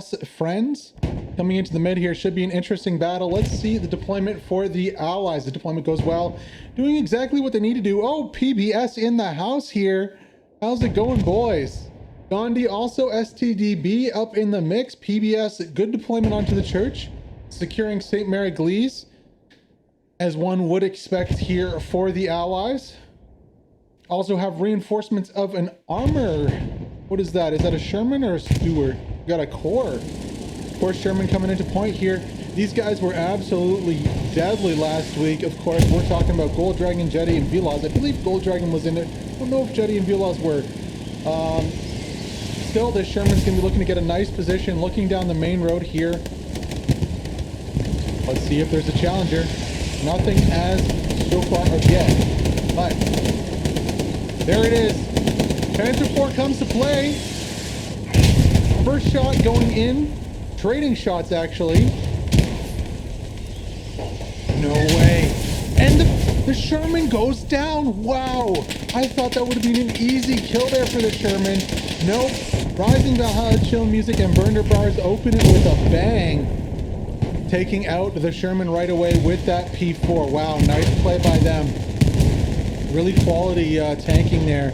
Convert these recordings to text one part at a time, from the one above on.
friends coming into the mid here. Should be an interesting battle. Let's see the deployment for the allies. The deployment goes well, doing exactly what they need to do. Oh, PBS in the house here. How's it going, boys? Gandhi, also STDB up in the mix. PBS, good deployment onto the church, securing Sainte Mere Eglise, as one would expect here for the allies. Also have reinforcements of an armor. What is that? Is that a Sherman or a Stewart? We got a core. Of course, Sherman coming into point here. These guys were absolutely deadly last week. Of course, we're talking about Gold Dragon, Jetty, and Veloz. I believe Gold Dragon was in it. I don't know if Jetty and Veloz were. Still, this Sherman's going to be looking to get a nice position, looking down the main road here. Let's see if there's a challenger. Nothing as so far of yet. But there it is. Panther 4 comes to play. First shot going in. Trading shots, actually. No way. And the Sherman goes down. Wow. I thought that would have been an easy kill there for the Sherman. Nope. Rising Valhalla chill music and burner bars open it with a bang. Taking out the Sherman right away with that P4. Wow. Nice play by them. Really quality tanking there.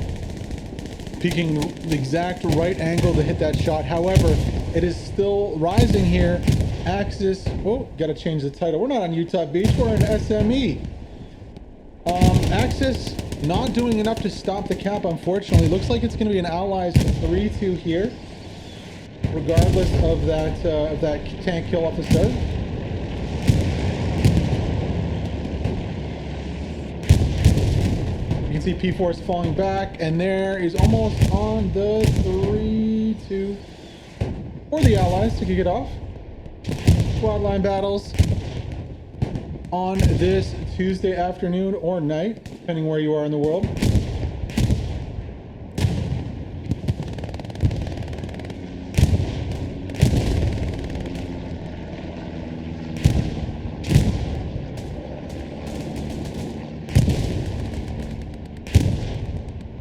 Peeking the exact right angle to hit that shot. However, it is still rising here. Axis. Oh, gotta change the title. We're not on Utah Beach. We're on SME. Axis not doing enough to stop the cap, unfortunately. Looks like it's going to be an Allies 3-2 here, regardless of that tank kill off the start. You can see P4 is falling back, and there is almost on the 3-2 for the Allies to kick it off. Squad line battles on this Tuesday afternoon or night, depending where you are in the world.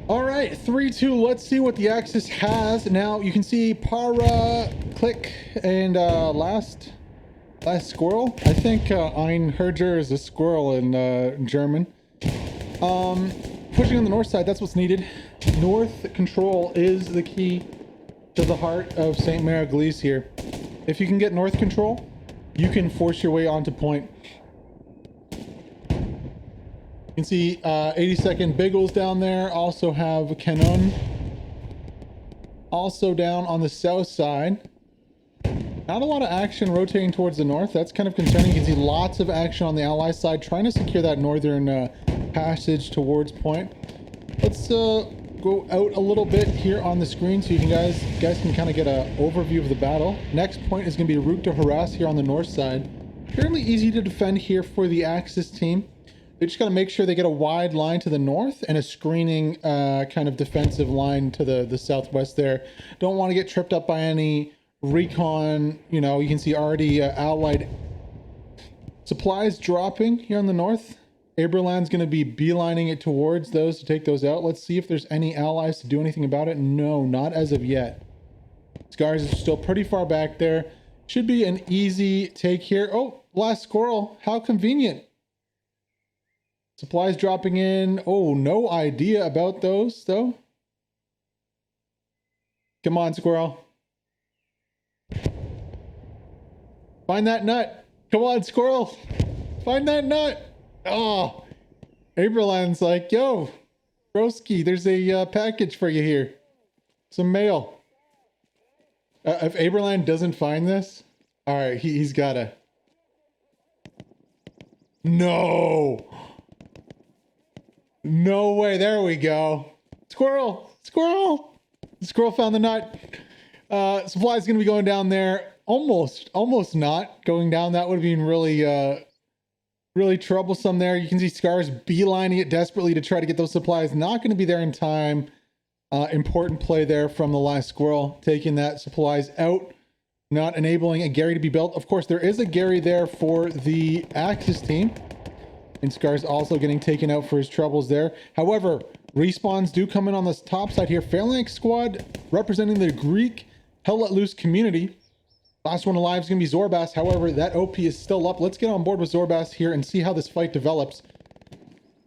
All right, 3-2. Let's see what the Axis has. Now you can see Para, Click, and last squirrel. I think Einherger is a squirrel in German. Pushing on the north side, that's what's needed. North control is the key to the heart of Sainte Mere Eglise here. If you can get north control, you can force your way onto point. You can see 82nd Biggles down there. Also have Canon. Also down on the south side. Not a lot of action rotating towards the north. That's kind of concerning. You can see lots of action on the ally side, trying to secure that northern passage towards point. Let's go out a little bit here on the screen so you can guys can kind of get an overview of the battle. Next point is going to be route to harass here on the north side. Fairly easy to defend here for the Axis team. They just got to make sure they get a wide line to the north and a screening kind of defensive line to the southwest there. Don't want to get tripped up by any recon. You know, you can see already allied supplies dropping here on the north. Aberland's going to be beelining it towards those to take those out. Let's see if there's any allies to do anything about it. No, not as of yet. Scars is still pretty far back there. Should be an easy take here. Oh, last squirrel. How convenient. Supplies dropping in. Oh, no idea about those though. Come on, squirrel. Find that nut. Come on, squirrel. Find that nut. Oh, Aberland's like, yo, broski, there's a package for you here. Some mail. If Aberland doesn't find this, all right, he's gotta. No. No way. There we go. Squirrel. Squirrel. The squirrel found the nut. Supply's going to be going down there. Almost not going down. That would have been really troublesome there. You can see Scars beelining it desperately to try to get those supplies. Not going to be there in time. Important play there from the last squirrel, taking that supplies out, not enabling a Gary to be built. Of course, there is a Gary there for the Axis team. And Scars also getting taken out for his troubles there. However, respawns do come in on this top side here. Phalanx squad representing the Greek Hell Let Loose community. Last one alive is going to be Zorbas. However, that OP is still up. Let's get on board with Zorbas here and see how this fight develops.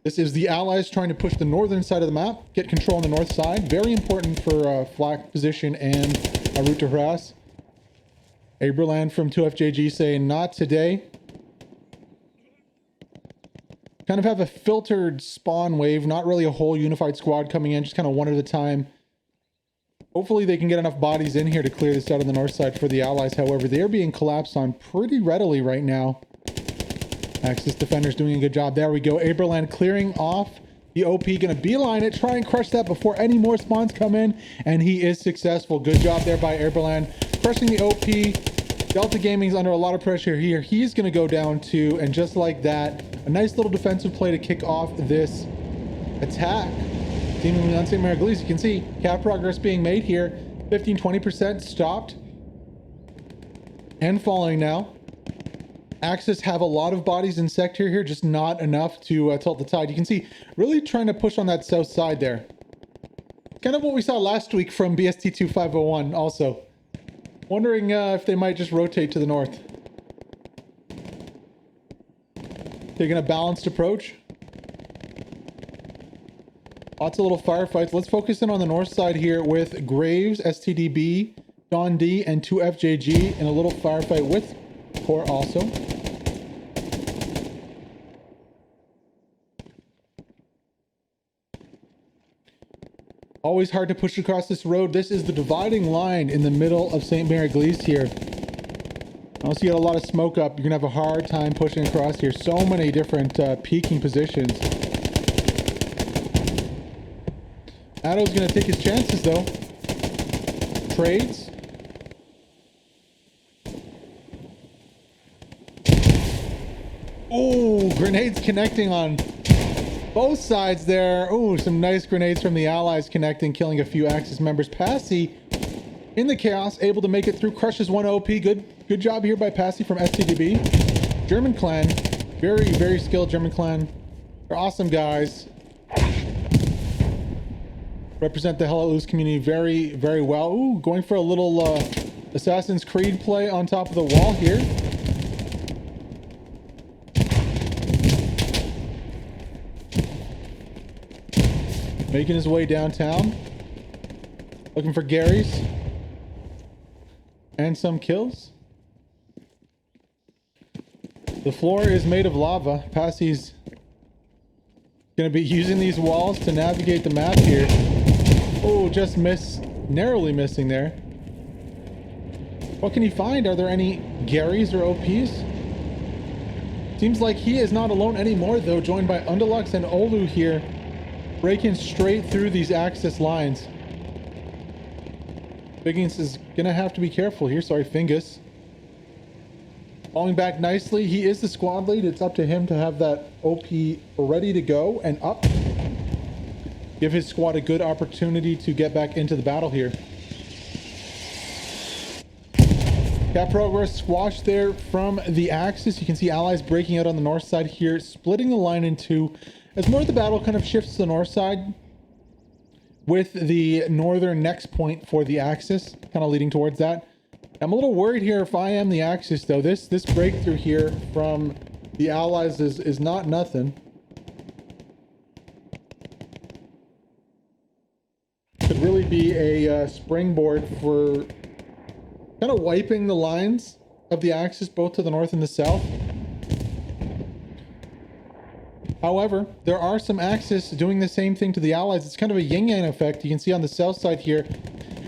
This is the allies trying to push the northern side of the map, get control on the north side. Very important for flak position and a route to harass. Aberland from 2FJG saying, not today. Kind of have a filtered spawn wave, not really a whole unified squad coming in, just kind of one at a time. Hopefully they can get enough bodies in here to clear this out on the north side for the allies. However, they're being collapsed on pretty readily right now. Axis defenders doing a good job. There we go. Aberland clearing off the OP, gonna beeline it, try and crush that before any more spawns come in, and he is successful. Good job there by Aberland, crushing the OP. Delta Gaming's under a lot of pressure here. He's gonna go down too, and just like that, a nice little defensive play to kick off this attack. Seemingly on Sainte Mere Eglise, you can see cap progress being made here. 15-20% stopped and falling now. Axis have a lot of bodies in sector here, just not enough to tilt the tide. You can see really trying to push on that south side there. Kind of what we saw last week from BST2501 also. Wondering if they might just rotate to the north. Taking a balanced approach. Lots of little firefights. Let's focus in on the north side here with Graves, STDB, Don D, and 2FJG in a little firefight with Core also. Always hard to push across this road. This is the dividing line in the middle of Sainte Mere Eglise here. Unless you get a lot of smoke up, you're gonna have a hard time pushing across here. So many different peaking positions. Addo's gonna take his chances though. Trades. Oh, grenades connecting on both sides there. Oh, some nice grenades from the allies connecting, killing a few Axis members. Passy in the chaos, able to make it through, crushes one OP. Good job here by Passy from STDB. German clan, very skilled German clan. They're awesome guys. Represent the Hell Let Loose community very well. Ooh, going for a little Assassin's Creed play on top of the wall here. Making his way downtown. Looking for Gary's. And some kills. The floor is made of lava. Passy's gonna be using these walls to navigate the map here. Oh, just narrowly missing there. What can he find? Are there any Garys or OPs? Seems like he is not alone anymore though, joined by Undalux and Olu here, breaking straight through these Axis lines. Figgins is gonna have to be careful here. Sorry, Fingus. Falling back nicely. He is the squad lead. It's up to him to have that OP ready to go and up. Give his squad a good opportunity to get back into the battle here. Cap progress squashed there from the Axis. You can see allies breaking out on the north side here, splitting the line in two as more of the battle kind of shifts to the north side, with the northern next point for the Axis kind of leading towards that. I'm a little worried here if I am the Axis though. This breakthrough here from the allies is not nothing. Could really be a springboard for kind of wiping the lines of the Axis both to the north and the south. However, there are some Axis doing the same thing to the allies. It's kind of a yin-yang effect. You can see on the south side here,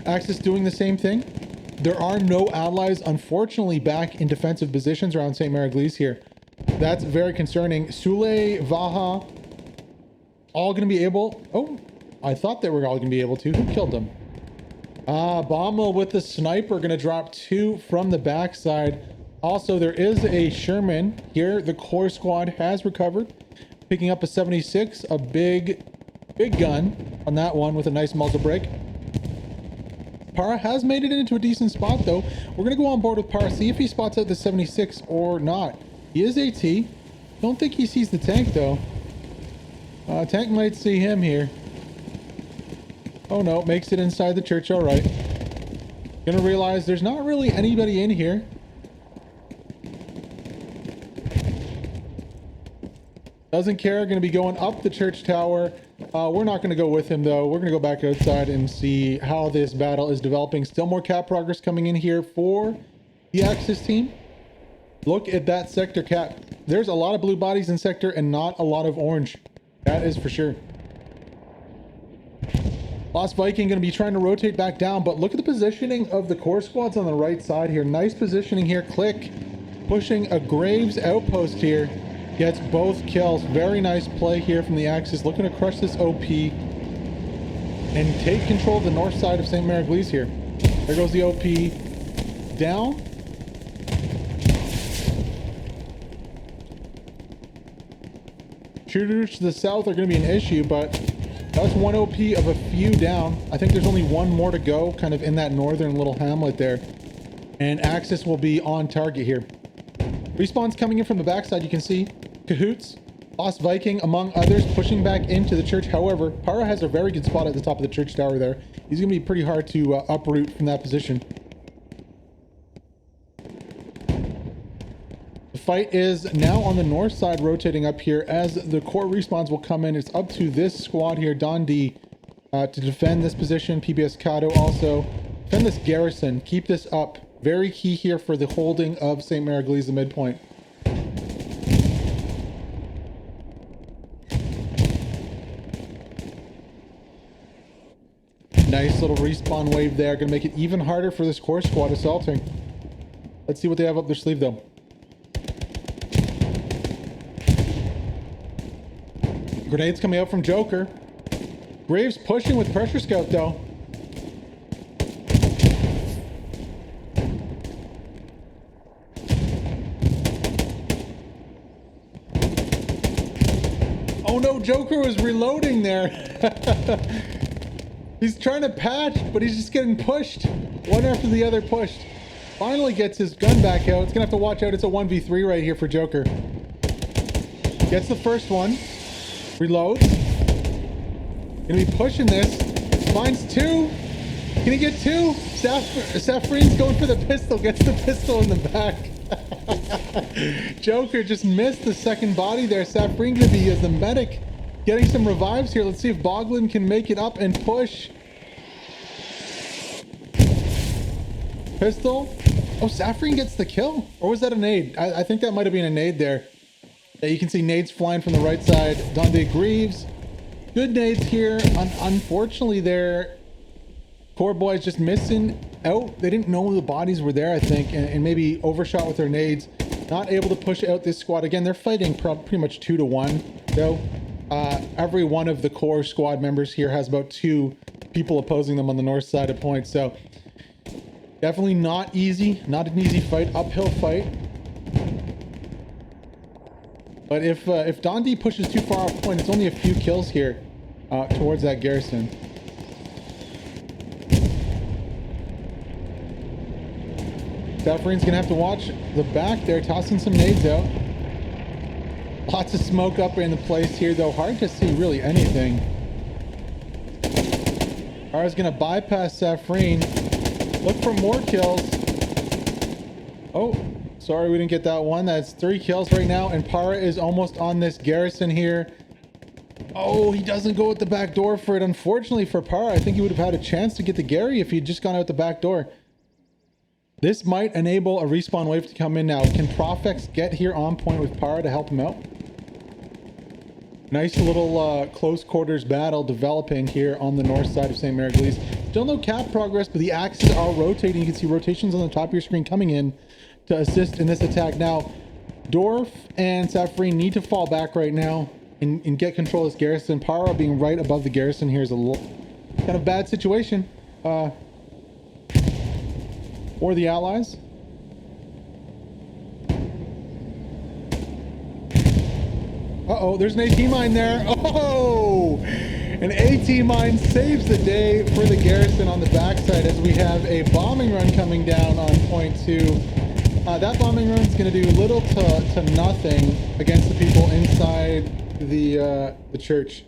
Axis doing the same thing. There are no allies, unfortunately, back in defensive positions around Sainte Mere Eglise here. That's very concerning. Sule, Vaha, all going to be able... Oh, I thought they were all going to be able to. Who killed them? Bommel with the sniper going to drop two from the backside. Also, there is a Sherman here. The core squad has recovered, picking up a 76, a big gun on that one with a nice muzzle brake. Para has made it into a decent spot though. We're going to go on board with Para, see if he spots out the 76 or not. He is AT. Don't think he sees the tank though. Tank might see him here. Oh no, makes it inside the church, all right. Gonna realize there's not really anybody in here. Doesn't care. Gonna be going up the church tower. We're not gonna go with him though. We're gonna go back outside and see how this battle is developing. Still more cap progress coming in here for the Axis team. Look at that sector cap. There's a lot of blue bodies in sector and not a lot of orange. That is for sure. Lost Viking going to be trying to rotate back down, but look at the positioning of the core squads on the right side here. Nice positioning here. Click pushing a Graves outpost here. Gets both kills. Very nice play here from the Axis. Looking to crush this OP and take control of the north side of Sainte Mere Eglise here. There goes the OP down. Shooters to the south are going to be an issue, but that's one OP of a few down. I think there's only one more to go, kind of in that northern little hamlet there. And Axis will be on target here. Respawn's coming in from the backside, you can see. Cahoots, Lost Viking, among others, pushing back into the church. However, Para has a very good spot at the top of the church tower there. He's going to be pretty hard to uproot from that position. The fight is now on the north side, rotating up here as the core respawns will come in. It's up to this squad here, Dondi, to defend this position. PBS Kato also. Defend this garrison. Keep this up. Very key here for the holding of Sainte Mere Eglise, the midpoint. Nice little respawn wave there. Gonna make it even harder for this core squad assaulting. Let's see what they have up their sleeve though. Grenades coming out from Joker. Graves pushing with pressure scout though. Oh no, Joker was reloading there. He's trying to patch, but he's just getting pushed. One after the other pushed. Finally gets his gun back out. It's gonna have to watch out. It's a 1v3 right here for Joker. Gets the first one. Reloads. Gonna be pushing this. Finds two. Can he get two? Saffrin's going for the pistol. Gets the pistol in the back. Joker just missed the second body there. Saffrin gonna be as the medic. Getting some revives here. Let's see if Boglin can make it up and push. Pistol. Oh, Saffrin gets the kill. Or was that a nade? I think that might have been a nade there. Yeah, you can see nades flying from the right side. Donde Greaves. Good nades here. Unfortunately, their core boys just missing out. They didn't know the bodies were there, I think, and maybe overshot with their nades. Not able to push out this squad. Again, they're fighting pretty much 2-1, though. Every one of the core squad members here has about 2 people opposing them on the north side of point. So definitely not easy. Not an easy fight. Uphill fight. But if Dondi pushes too far off point, it's only a few kills here towards that garrison. Saffrin's gonna have to watch the back there, tossing some nades out. Lots of smoke up in the place here, though. Hard to see really anything. Ara's gonna bypass Saffrin. Look for more kills. Oh. Sorry, we didn't get that one. That's 3 kills right now, and Para is almost on this garrison here. Oh, he doesn't go at the back door for it. Unfortunately for Para, I think he would have had a chance to get the Gary if he'd just gone out the back door. This might enable a respawn wave to come in now. Can Profex get here on point with Para to help him out? Nice little close quarters battle developing here on the north side of Sainte Mere Eglise. Still no cap progress, but the axes are rotating. You can see rotations on the top of your screen coming in to assist in this attack. Now, Dorf and Saffrin need to fall back right now and get control of this garrison. Para being right above the garrison here is a kind of bad situation for the allies. Uh-oh, there's an AT mine there. Oh! An AT mine saves the day for the garrison on the backside as we have a bombing run coming down on point 2. That bombing run is going to do little to nothing against the people inside the church.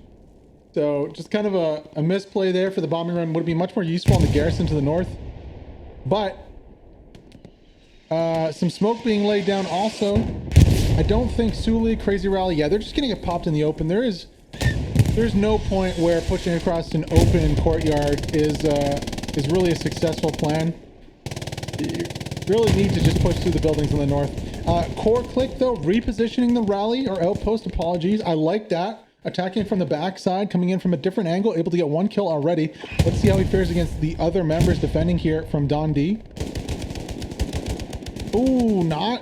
So just kind of a misplay there for the bombing run. Would be much more useful on the garrison to the north. But some smoke being laid down also. I don't think Sully, Crazy Rally, yeah, they're just gonna get popped in the open. There's no point where pushing across an open courtyard is really a successful plan. You really need to just push through the buildings on the north. Core click though, repositioning the rally or outpost, apologies. I like that. Attacking from the backside, coming in from a different angle, able to get 1 kill already. Let's see how he fares against the other members defending here from Don D. Ooh, not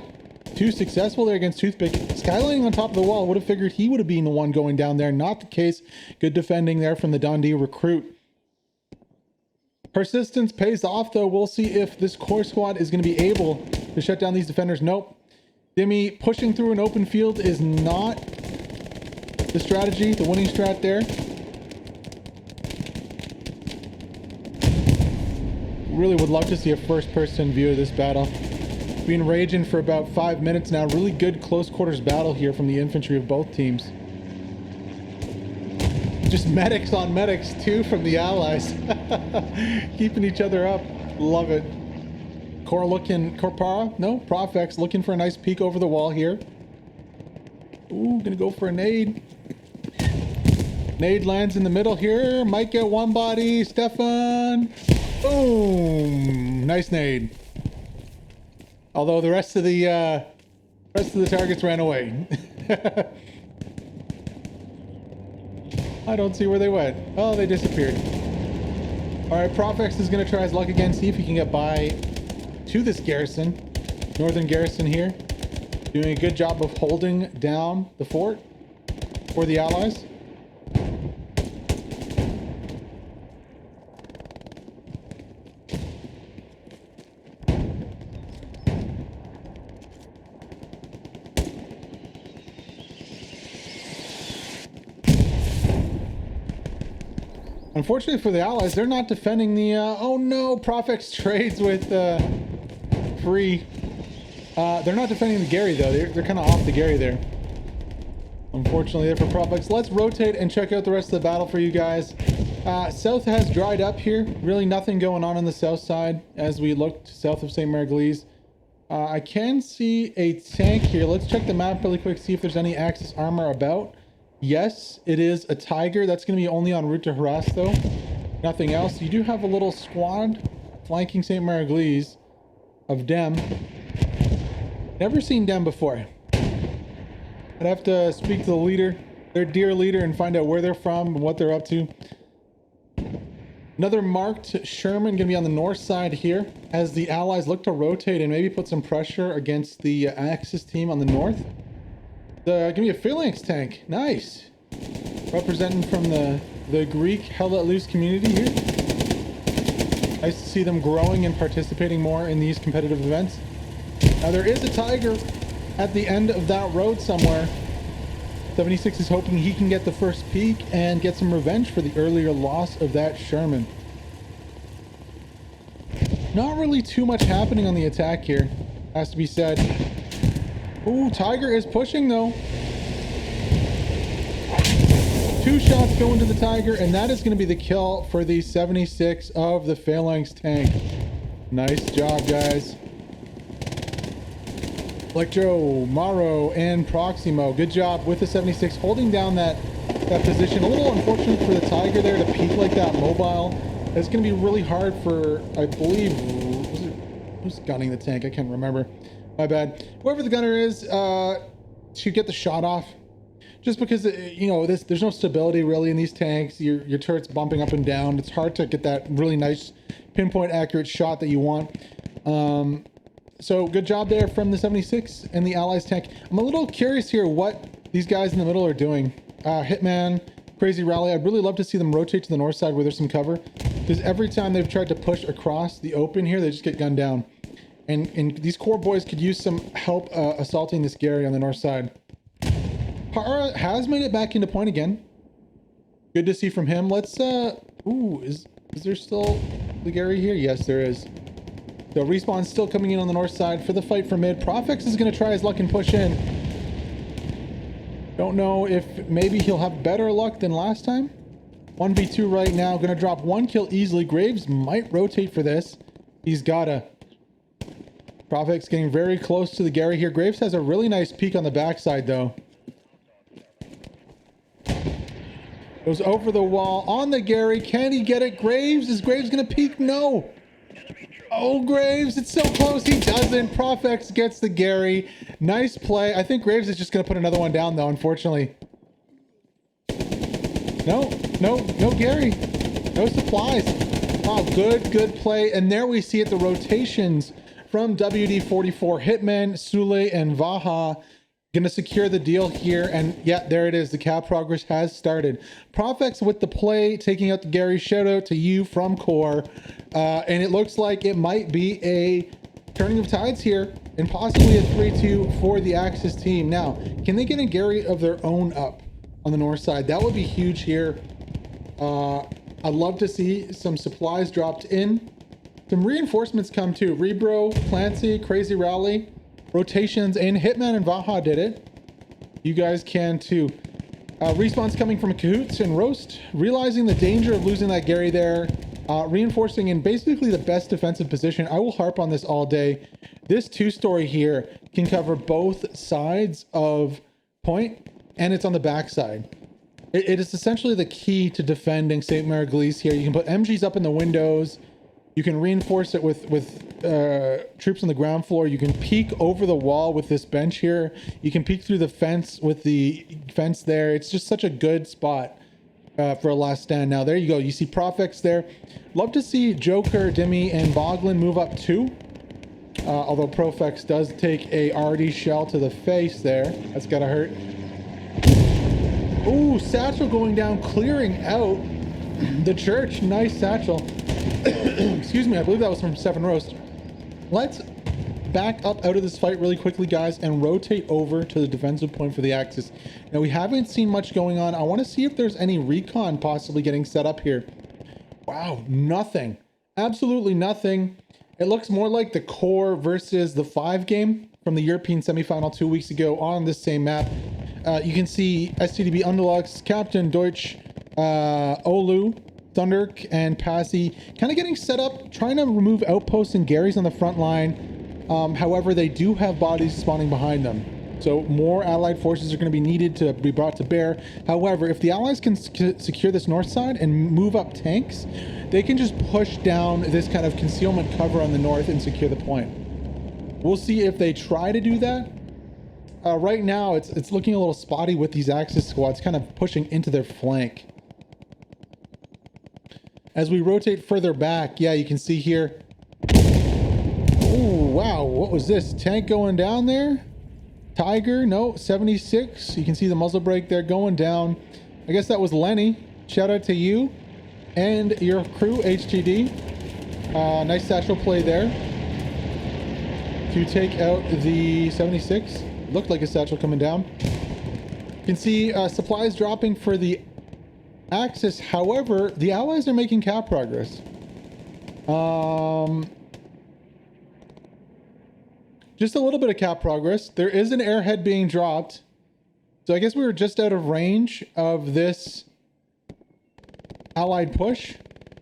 too successful there against Toothpick. Skylining on top of the wall, would have figured he would have been the one going down there. Not the case. Good defending there from the Don D recruit. Persistence pays off though. We'll see if this core squad is going to be able to shut down these defenders. Nope. Dimmy pushing through an open field is not the strategy, the winning strat there. Really would love to see a first-person view of this battle. Been raging for about 5 minutes now. Really good close quarters battle here from the infantry of both teams. Just medics on medics too from the allies. Keeping each other up. Love it. Core looking, Corpara? No, Profex looking for a nice peek over the wall here. Ooh, gonna go for a nade. Nade lands in the middle here. Might get one body. Stefan. Boom. Nice nade. Although the rest of the targets ran away. I don't see where they went. Oh, they disappeared. All right, Profex is going to try his luck again, see if he can get by to this garrison. Northern garrison here. Doing a good job of holding down the fort for the allies. Unfortunately for the allies, they're not defending the, oh no, Profex trades with Free. They're not defending the Gary though. They're kind of off the Gary there. Unfortunately there for Profex. Let's rotate and check out the rest of the battle for you guys. South has dried up here. Really nothing going on the south side as we look south of Sainte Mere Eglise. I can see a tank here. Let's check the map really quick, see if there's any Axis armor about. Yes, it is a Tiger. That's going to be only en route to harass though. Nothing else. You do have a little squad flanking Sainte Mere Eglise of Dem. Never seen Dem before. I'd have to speak to the leader, their dear leader, and find out where they're from and what they're up to. Another marked Sherman going to be on the north side here as the allies look to rotate and maybe put some pressure against the Axis team on the north. Give me a phalanx tank. Nice. Representing from the Greek Hell Let Loose community here. Nice to see them growing and participating more in these competitive events. Now there is a Tiger at the end of that road somewhere. 76 is hoping he can get the first peek and get some revenge for the earlier loss of that Sherman. Not really too much happening on the attack here, has to be said. Ooh, Tiger is pushing though. 2 shots go into the Tiger, and that is going to be the kill for the 76 of the Phalanx tank. Nice job, guys. Electro, Maro, and Proximo. Good job with the 76 holding down that position. A little unfortunate for the Tiger there to peek like that mobile. It's going to be really hard for, I believe, who's gunning the tank? I can't remember. My bad. Whoever the gunner is, to get the shot off. Just because, you know, there's no stability really in these tanks. Your turret's bumping up and down. It's hard to get that really nice pinpoint accurate shot that you want. So good job there from the 76 and the Allies tank. I'm a little curious here what these guys in the middle are doing. Hitman, Crazy Rally. I'd really love to see them rotate to the north side where there's some cover. Because every time they've tried to push across the open here, they just get gunned down. And these core boys could use some help assaulting this Gary on the north side. Hara has made it back into point again. Good to see from him. Let's, ooh, is there still the Gary here? Yes, there is. So respawn's still coming in on the north side for the fight for mid. Profex is going to try his luck and push in. Don't know if maybe he'll have better luck than last time. 1v2 right now. Going to drop 1 kill easily. Graves might rotate for this. He's gotta. Profix getting very close to the Gary here. Graves has a really nice peek on the backside though. Goes over the wall on the Gary. Can he get it? Graves? Is Graves gonna peek? No. Oh, Graves, it's so close. He doesn't. Profix gets the Gary. Nice play. I think Graves is just gonna put another one down though, unfortunately. No Gary. No supplies. Oh, good play. And there we see it, the rotations from WD-44. Hitman, Sule, and Vaha gonna secure the deal here. And yeah, there it is. The cap progress has started. Profix with the play, taking out the Gary. Shout out to you from Core. And it looks like it might be a turning of tides here and possibly a 3-2 for the Axis team. Now, can they get a Gary of their own up on the north side? That would be huge here. I'd love to see some supplies dropped in. Some reinforcements come too. Rebro, Clancy, Crazy Rally, rotations, and Hitman and Vaha did it. You guys can too. Respawns coming from Cahoots and Roast, realizing the danger of losing that Gary there. Reinforcing in basically the best defensive position. I will harp on this all day. This two-story here can cover both sides of point, and it's on the backside. It is essentially the key to defending Sainte Mere Eglise here. You can put MGs up in the windows. You can reinforce it with troops on the ground floor. You can peek over the wall with this bench here. You can peek through the fence with the fence there. It's just such a good spot for a last stand. Now, there you go. You see Profix there. Love to see Joker, Dimmy, and Boglin move up too. Although Profix does take a RD shell to the face there. That's gotta hurt. Ooh, Satchel going down, clearing out the church. Nice Satchel. Excuse me, I believe that was from Seven Roast. Let's back up out of this fight really quickly, guys, and rotate over to the defensive point for the Axis. Now, we haven't seen much going on. I want to see if there's any recon possibly getting set up here. Wow, nothing. Absolutely nothing. It looks more like the Core versus the 5 game from the European semifinal 2 weeks ago on this same map. You can see STDB Undeluxe, Captain Deutsch, Olu, Thunderk, and Passy kind of getting set up, trying to remove outposts and Garys on the front line. However, they do have bodies spawning behind them. So more allied forces are going to be needed to be brought to bear. However, if the allies can secure this north side and move up tanks, they can just push down this kind of concealment cover on the north and secure the point. We'll see if they try to do that. Right now, it's looking a little spotty with these Axis squads kind of pushing into their flank. As we rotate further back, yeah, you can see here. Oh, wow, what was this? Tank going down there? Tiger, no, 76. You can see the muzzle brake there going down. I guess that was Lenny. Shout out to you and your crew, HTD. Nice satchel play there to take out the 76. Looked like a satchel coming down. You can see supplies dropping for the Axis. However, the allies are making cap progress. Just a little bit of cap progress. There is an airhead being dropped. So I guess we were just out of range of this allied push.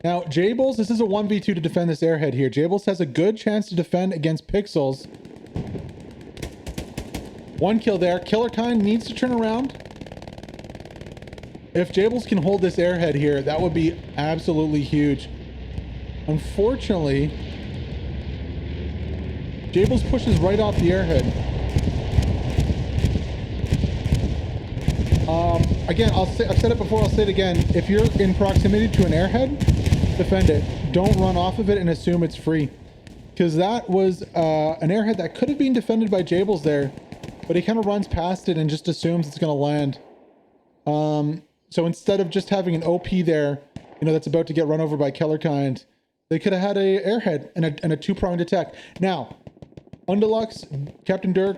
Now, Jables, this is a 1v2 to defend this airhead here. Jables has a good chance to defend against Pixels. One kill there. Killerkind needs to turn around. If Jables can hold this airhead here, that would be absolutely huge. Unfortunately, Jables pushes right off the airhead. Again, I've said it before, I'll say it again. If you're in proximity to an airhead, defend it. Don't run off of it and assume it's free. Because that was an airhead that could have been defended by Jables there, but he kind of runs past it and just assumes it's going to land. So instead of just having an OP there, you know, that's about to get run over by Kellerkind, they could have had a airhead and a two-pronged attack. Now, Undeluxe, Captain Dirk,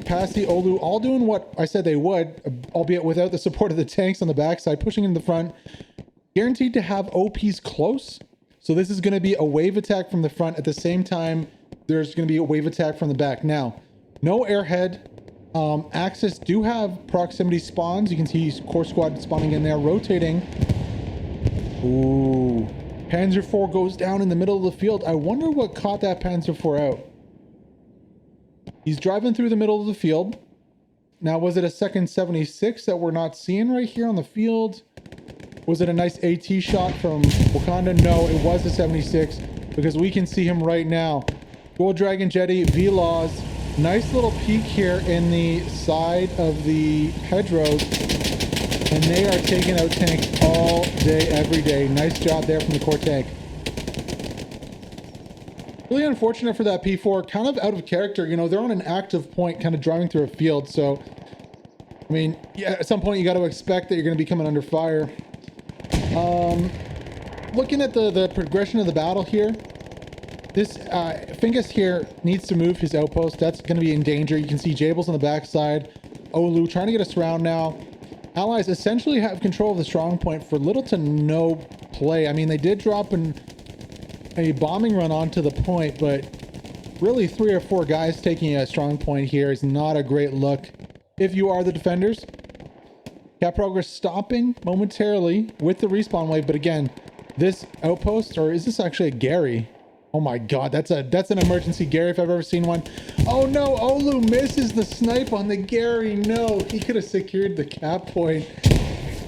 Passy, Olu, all doing what I said they would, albeit without the support of the tanks on the backside, pushing in the front. Guaranteed to have OPs close. So this is going to be a wave attack from the front. At the same time, there's going to be a wave attack from the back. Now, no airhead. Axis do have proximity spawns. You can see Core Squad spawning in there, rotating. Ooh. Panzer IV goes down in the middle of the field. I wonder what caught that Panzer IV out. He's driving through the middle of the field. Now, was it a second 76 that we're not seeing right here on the field? Was it a nice AT shot from Wakanda? No, it was a 76 because we can see him right now. Gold Dragon Jetty, VLAWs. Nice little peek here in the side of the hedgerows. And they are taking out tanks all day, every day. Nice job there from the core tank. Really unfortunate for that P4, kind of out of character. You know, they're on an active point, kind of driving through a field. So, I mean, yeah, at some point you got to expect that you're going to be coming under fire. Looking at the progression of the battle here, this Fingus here needs to move his outpost. That's going to be in danger. You can see Jables on the backside. Olu trying to get a surround now. Allies essentially have control of the strong point for little to no play. I mean, they did drop a bombing run onto the point, but really 3 or 4 guys taking a strong point here is not a great look if you are the defenders. Cap progress stopping momentarily with the respawn wave, but again, this outpost, or is this actually a Gary? Oh my god, that's an emergency Gary if I've ever seen one. Oh no, Olu misses the snipe on the Gary. No, he could have secured the cap point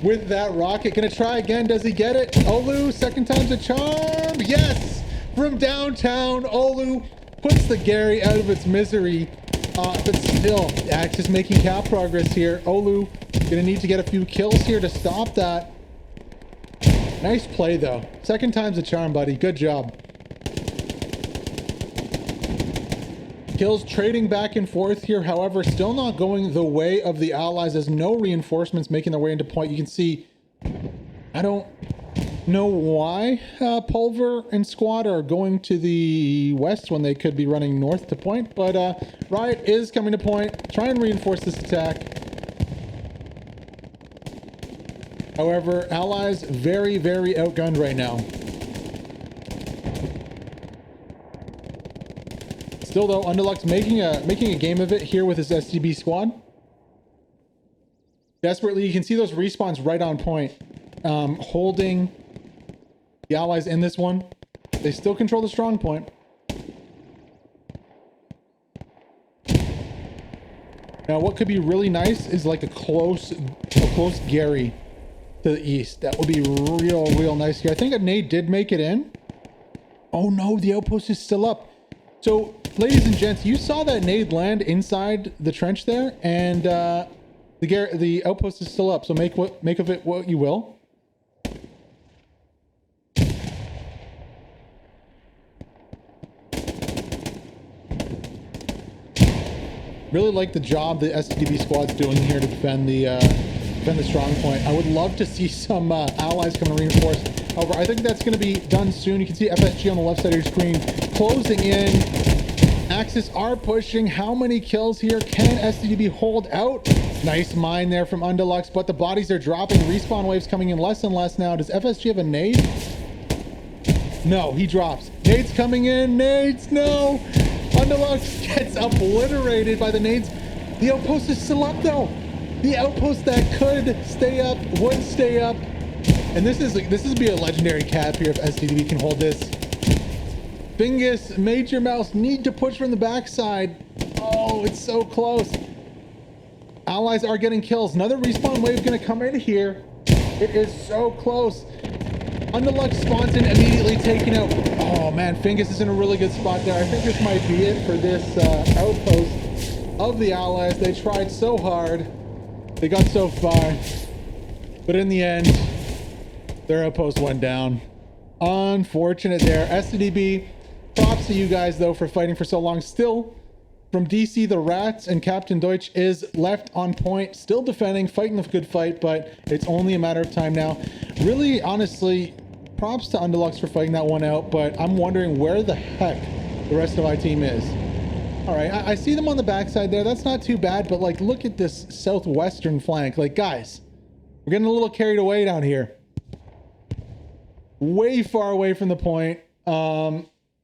with that rocket. Gonna try again. Does he get it? Olu, second time's a charm. Yes! From downtown, Olu puts the Gary out of its misery. But still, Axis making cap progress here. Olu gonna need to get a few kills here to stop that. Nice play though. Second time's a charm, buddy. Good job. Kills trading back and forth here, however, still not going the way of the Allies as no reinforcements making their way into point. You can see, I don't know why Pulver and Squad are going to the west when they could be running north to point, but Riot is coming to point. Try and reinforce this attack. However, Allies very, very outgunned right now. Still though, Underluck's making a game of it here with his STB squad. Desperately, you can see those respawns right on point, holding the Allies in this one. They still control the strong point. Now, what could be really nice is like a close Gary to the east. That would be real nice here. I think a nade did make it in. Oh no, the outpost is still up. So, ladies and gents, you saw that nade land inside the trench there, and the outpost is still up. So make of it what you will. Really like the job the SDB squad's doing here to defend the strong point. I would love to see some allies come and reinforce. However, I think that's going to be done soon. You can see FSG on the left side of your screen closing in. Axis are pushing. How many kills here? Can SDB hold out? Nice mine there from Underlux, but the bodies are dropping. Respawn waves coming in less and less now. Does FSG have a nade? No, he drops. Nades coming in. Nades, no. Underlux gets obliterated by the nades. The outpost is still up though. The outpost that could stay up would stay up. And this is be a legendary cap here if SDB can hold this. Fingus, Major Mouse need to push from the backside. Oh, it's so close. Allies are getting kills. Another respawn wave going to come in here. It is so close. Underlux spawns in, immediately taken out. Oh man, Fingus is in a really good spot there. I think this might be it for this outpost of the Allies. They tried so hard. They got so far. But in the end, their outpost went down. Unfortunate there. SDB, props to you guys though for fighting for so long. Still, from DC, the Rats and Captain Deutsch is left on point, still defending, fighting a good fight, but it's only a matter of time now. Really, honestly, props to Underlux for fighting that one out, but I'm wondering where the heck the rest of my team is. All right, I see them on the backside there. That's not too bad, but like, look at this southwestern flank. Like, guys, we're getting a little carried away down here. Way far away from the point.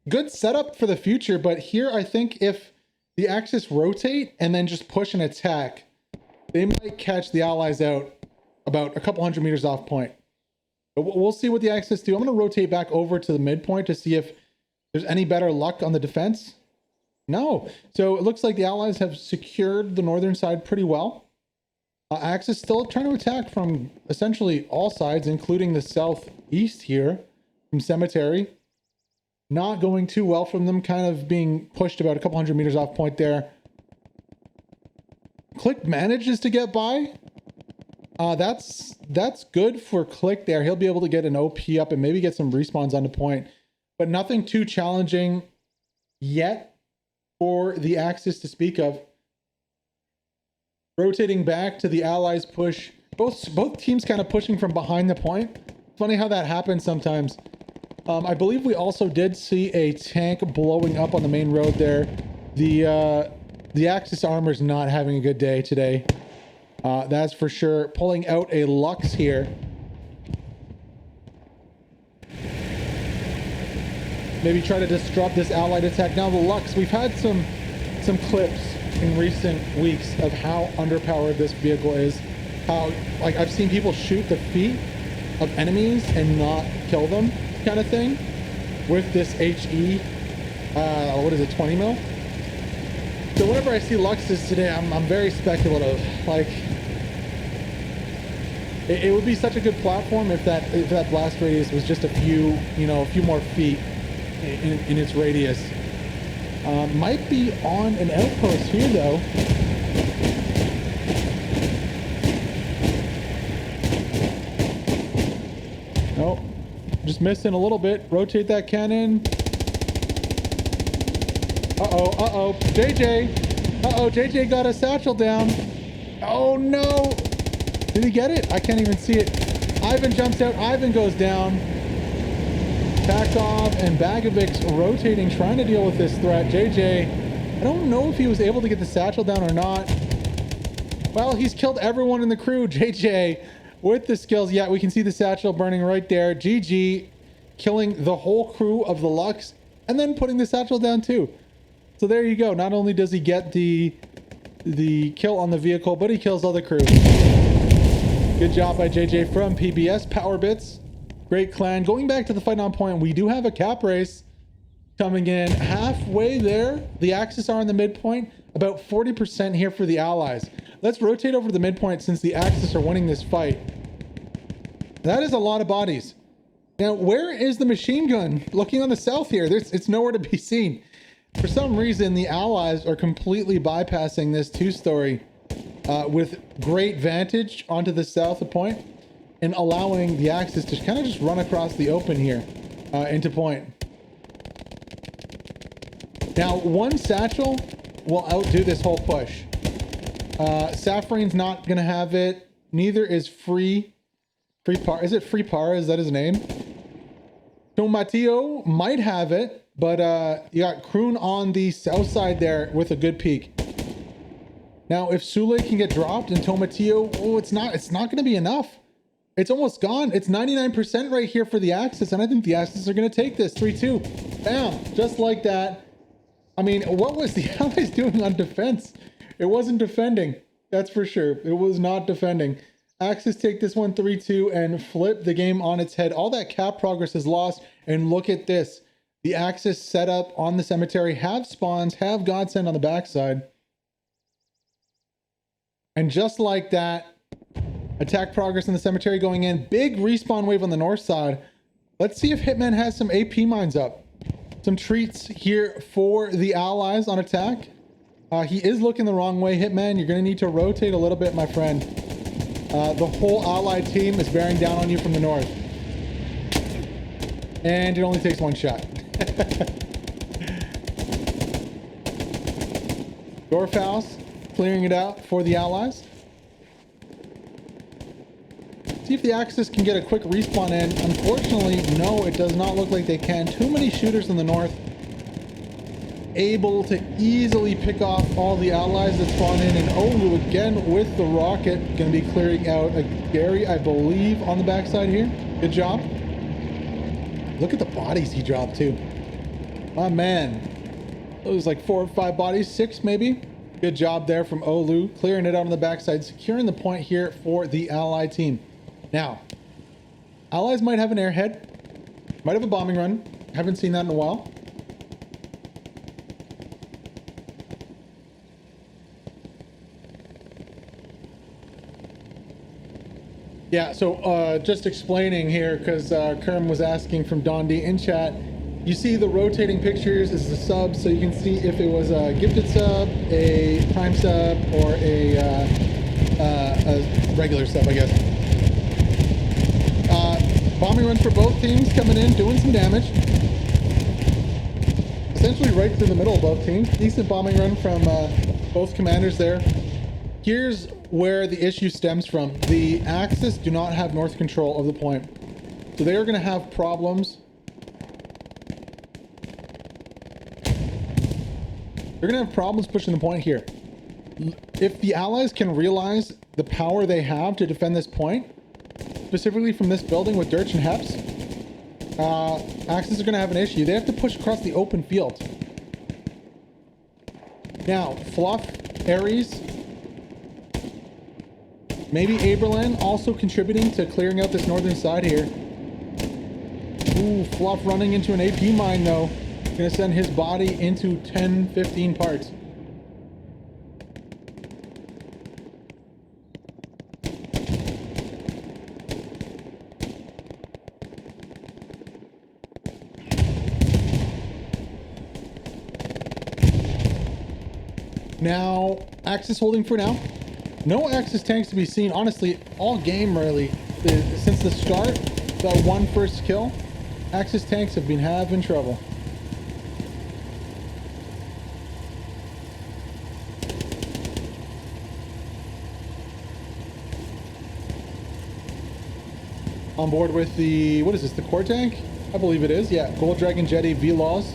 Good setup for the future, but here I think if the Axis rotate and then just push and attack, they might catch the Allies out about a couple hundred meters off point. But we'll see what the Axis do. I'm going to rotate back over to the midpoint to see if there's any better luck on the defense. No. So it looks like the Allies have secured the northern side pretty well. Axis still trying to attack from essentially all sides, including the southeast here from Cemetery. Not going too well from them, kind of being pushed about a couple hundred meters off point there. Click manages to get by. That's good for Click there. He'll be able to get an OP up and maybe get some respawns on the point, but nothing too challenging yet for the Axis to speak of. Rotating back to the Allies push. Both teams kind of pushing from behind the point. Funny how that happens sometimes. I believe we also did see a tank blowing up on the main road there. The Axis armor's not having a good day today. That's for sure. Pulling out a Lux here. Maybe try to disrupt this allied attack. Now the Lux, we've had some clips in recent weeks of how underpowered this vehicle is. How, like, I've seen people shoot the feet of enemies and not kill them, kind of thing, with this HE, what is it, 20 mil? So whenever I see Luxes today, I'm very speculative. Like, it would be such a good platform if that blast radius was just a few more feet in its radius. Might be on an outpost here though. Nope, just missing a little bit. Rotate that cannon. Uh-oh, JJ. Uh-oh, JJ got a satchel down. Oh no. Did he get it? I can't even see it. Ivan jumps out, Ivan goes down. Backov and Bagovic's rotating, trying to deal with this threat. JJ, I don't know if he was able to get the satchel down or not. Well, he's killed everyone in the crew. JJ with the skills. Yeah, we can see the satchel burning right there. GG, killing the whole crew of the Lux and then putting the satchel down too. So there you go. Not only does he get the kill on the vehicle, but he kills all the crew. Good job by JJ from PBS Power Bits. Great clan. Going back to the fight on point, we do have a cap race coming in halfway there. The Axis are in the midpoint, about 40% here for the Allies. Let's rotate over to the midpoint since the Axis are winning this fight. That is a lot of bodies. Now, where is the machine gun? Looking on the south here, it's nowhere to be seen. For some reason, the Allies are completely bypassing this two-story with great vantage onto the south of point, and allowing the Axis to kind of just run across the open here into point. Now, one satchel will outdo this whole push. Safrane's not going to have it. Neither is Free Par. Is it Free Par? Is that his name? Tomatio might have it, but you got Kroon on the south side there with a good peek. Now, if Sule can get dropped and Tomatio, oh, it's not going to be enough. It's almost gone. It's 99% right here for the Axis, and I think the Axis are going to take this. 3-2. Bam. Just like that. I mean, what was the Allies doing on defense? It wasn't defending. That's for sure. It was not defending. Axis take this one 3-2 and flip the game on its head. All that cap progress is lost, and look at this. The Axis set up on the cemetery, have spawns, have Godsend on the backside. And just like that, attack progress in the cemetery going in. Big respawn wave on the north side. Let's see if Hitman has some AP mines up. Some treats here for the Allies on attack. He is looking the wrong way. Hitman, you're going to need to rotate a little bit, my friend. The whole Allied team is bearing down on you from the north. And it only takes one shot. Dorfhaus clearing it out for the Allies. See if the Axis can get a quick respawn in. Unfortunately, no, it does not look like they can. Too many shooters in the north. Able to easily pick off all the Allies that spawn in. And Olu again with the rocket. Going to be clearing out a Gary, I believe, on the backside here. Good job. Look at the bodies he dropped too. My man. It was like 4 or 5 bodies, 6 maybe. Good job there from Olu. Clearing it out on the backside. Securing the point here for the Allied team. Now, Allies might have an airhead. Might have a bombing run. Haven't seen that in a while. Yeah, so just explaining here, because Kerm was asking from Don D in chat. You see the rotating pictures is the subs, so you can see if it was a gifted sub, a prime sub, or a regular sub, I guess. Bombing runs for both teams coming in, doing some damage. Essentially right through the middle of both teams. Decent bombing run from both commanders there. Here's where the issue stems from. The Axis do not have north control of the point. So they are going to have problems. They're going to have problems pushing the point here. If the Allies can realize the power they have to defend this point, specifically from this building with Dirch and Heps, Axis are going to have an issue. They have to push across the open field. Now, Fluff, Ares, maybe Aberlin also contributing to clearing out this northern side here. Ooh, Fluff running into an AP mine though. Gonna send his body into 10-15 parts. Now, Axis holding for now. No Axis tanks to be seen. Honestly, all game really, since the start, that one first kill, Axis tanks have been having trouble. On board with the, what is this, the core tank? I believe it is, yeah. Gold Dragon Jetty VLOLs,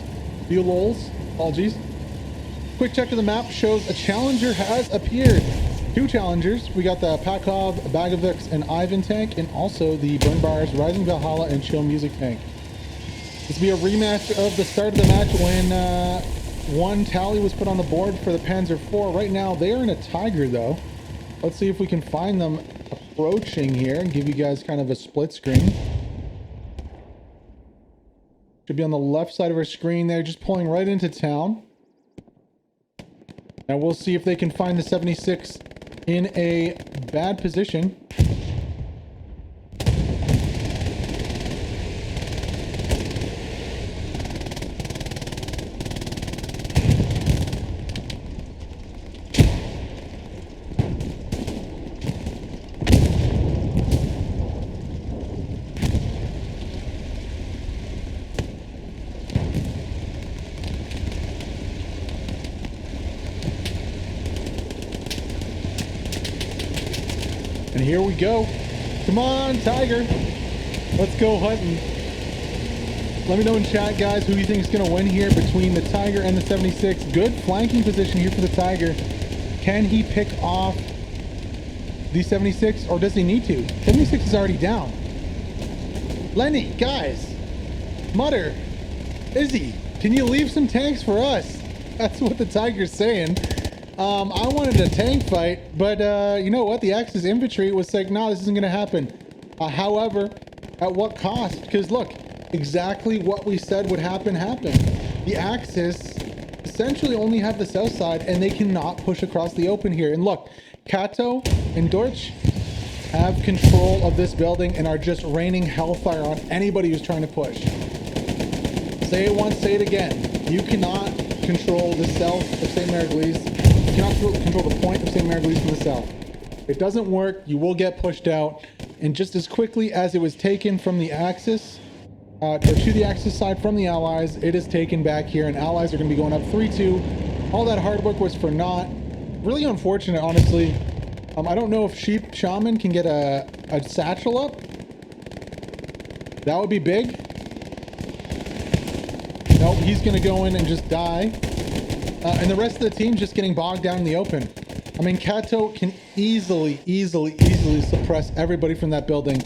apologies. Quick check of the map shows a challenger has appeared. Two challengers. We got the Pakov, Bagavix, and Ivan tank, and also the Burn Bars, Rising Valhalla, and Chill Music tank. This will be a rematch of the start of the match when one tally was put on the board for the Panzer IV. Right now, they are in a Tiger, though. Let's see if we can find them approaching here and give you guys kind of a split screen. Should be on the left side of our screen there, just pulling right into town. Now we'll see if they can find the 76 in a bad position. And here we go. Come on, Tiger. Let's go hunting. Let me know in chat, guys, who you think is going to win here between the Tiger and the 76. Good flanking position here for the Tiger. Can he pick off the 76, or does he need to? 76 is already down. Lenny, guys, Mutter, Izzy, can you leave some tanks for us? That's what the Tiger's saying. I wanted a tank fight, but you know what? The Axis infantry was like, no, this isn't going to happen. However, at what cost? Because look, exactly what we said would happen happened. The Axis essentially only have the south side, and they cannot push across the open here. And look, Kato and Dorch have control of this building and are just raining hellfire on anybody who's trying to push. Say it once, say it again. You cannot control the south of Sainte Mere Eglise. You cannot control the point of Sainte Mere Eglise from the south. It doesn't work. You will get pushed out. And just as quickly as it was taken from the Axis, or to the Axis side from the Allies, it is taken back here, and Allies are going to be going up 3-2. All that hard work was for naught. Really unfortunate, honestly. I don't know if Sheep Shaman can get a satchel up. That would be big. Nope, he's going to go in and just die. And the rest of the team just getting bogged down in the open. I mean, Kato can easily suppress everybody from that building.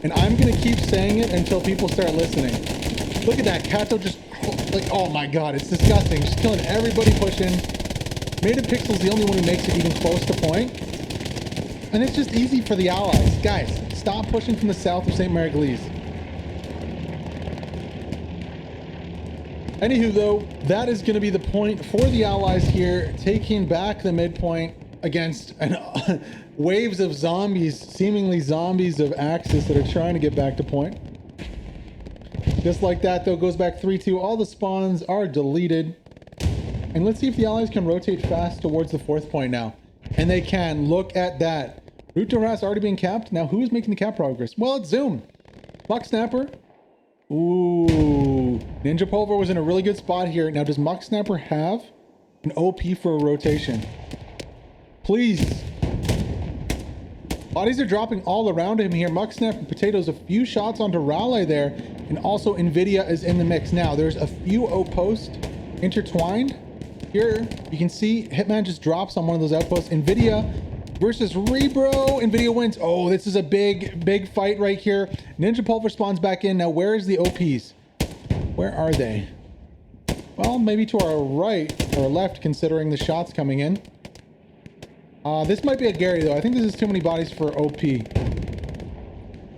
And I'm going to keep saying it until people start listening. Look at that. Kato just, like, oh my god, it's disgusting. Just killing everybody pushing. Mated Pixel's the only one who makes it even close to point. And it's just easy for the Allies. Guys, stop stop pushing from the south of Sainte Mere Eglise. Anywho, though, that is going to be the point for the Allies here, taking back the midpoint against waves of zombies, seemingly zombies of Axis that are trying to get back to point. Just like that, though, goes back 3-2. All the spawns are deleted. And let's see if the Allies can rotate fast towards the 4th point now. And they can. Look at that. Route to Harass already being capped. Now, who is making the cap progress? Well, it's Zoom. Muck Snapper. Ooh. Ninja Pulver was in a really good spot here. Now, does Muck Snapper have an OP for a rotation? Please. Bodies are dropping all around him here. Muck Snapper Potatoes, a few shots onto Raleigh there. And also Nvidia is in the mix. Now, there's a few outposts intertwined. Here, you can see Hitman just drops on one of those outposts. Nvidia versus Rebro. Nvidia wins. Oh, this is a big fight right here. Ninja Pulver spawns back in. Now, where is the OPs? Where are they? Well, maybe to our right or left, considering the shots coming in. This might be a Gary, though. I think this is too many bodies for OP.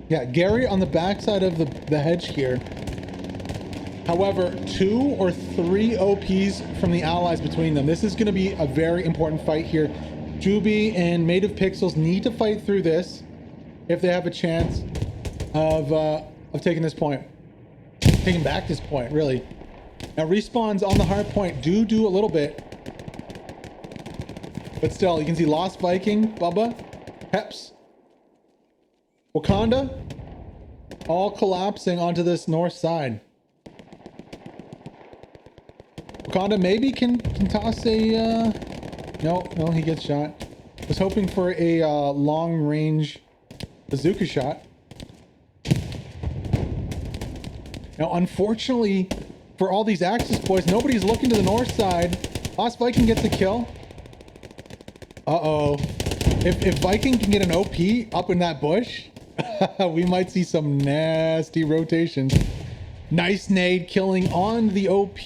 Yeah, Gary on the backside of the hedge here. However, 2 or 3 OPs from the Allies between them. This is going to be a very important fight here. Juby and Made of Pixels need to fight through this if they have a chance of taking this point. Taking back this point, really. Now, respawns on the hard point do a little bit. But still, you can see Lost Viking, Bubba, Peps, Wakanda, all collapsing onto this north side. Wakanda maybe can toss a... No, he gets shot. Was hoping for a long-range bazooka shot. Now, unfortunately, for all these Axis boys, nobody's looking to the north side. Lost Viking gets a kill. Uh-oh. If Viking can get an OP up in that bush, we might see some nasty rotations. Nice nade killing on the OP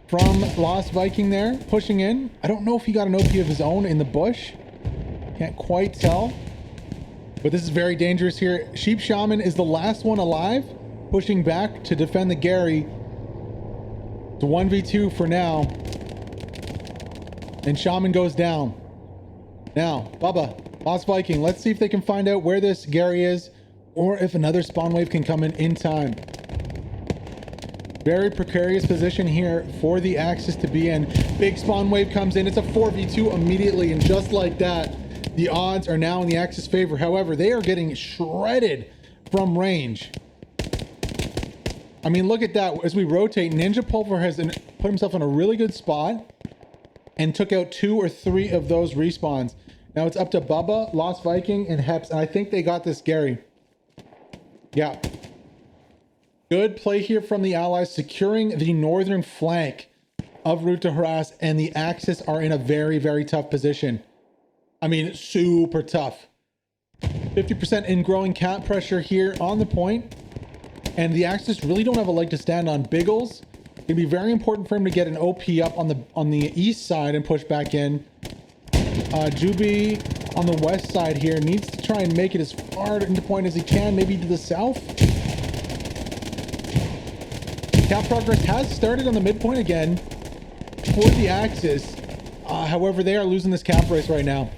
from Lost Viking there, pushing in. I don't know if he got an OP of his own in the bush. Can't quite tell. But this is very dangerous here. Sheep Shaman is the last one alive, pushing back to defend the Gary. It's a 1v2 for now. And Shaman goes down. Now, Bubba, Lost Viking, let's see if they can find out where this Gary is, or if another spawn wave can come in time. Very precarious position here for the Axis to be in. Big spawn wave comes in. It's a 4v2 immediately, and just like that, the odds are now in the Axis favor. However, they are getting shredded from range. I mean, look at that. As we rotate, Ninja Pulver has put himself in a really good spot and took out 2 or 3 of those respawns. Now it's up to Bubba, Lost Viking, and Heps, and I think they got this Gary. Yeah. Good play here from the Allies, securing the northern flank of Route to Harass, and the Axis are in a very, very tough position. I mean, super tough. 50% in growing cap pressure here on the point, and the Axis really don't have a leg to stand on. Biggles, it'd be very important for him to get an OP up on the east side and push back in. Juby on the west side here needs to try and make it as far into point as he can, maybe to the south. Cap progress has started on the midpoint again for the Axis. However, they are losing this cap race right now.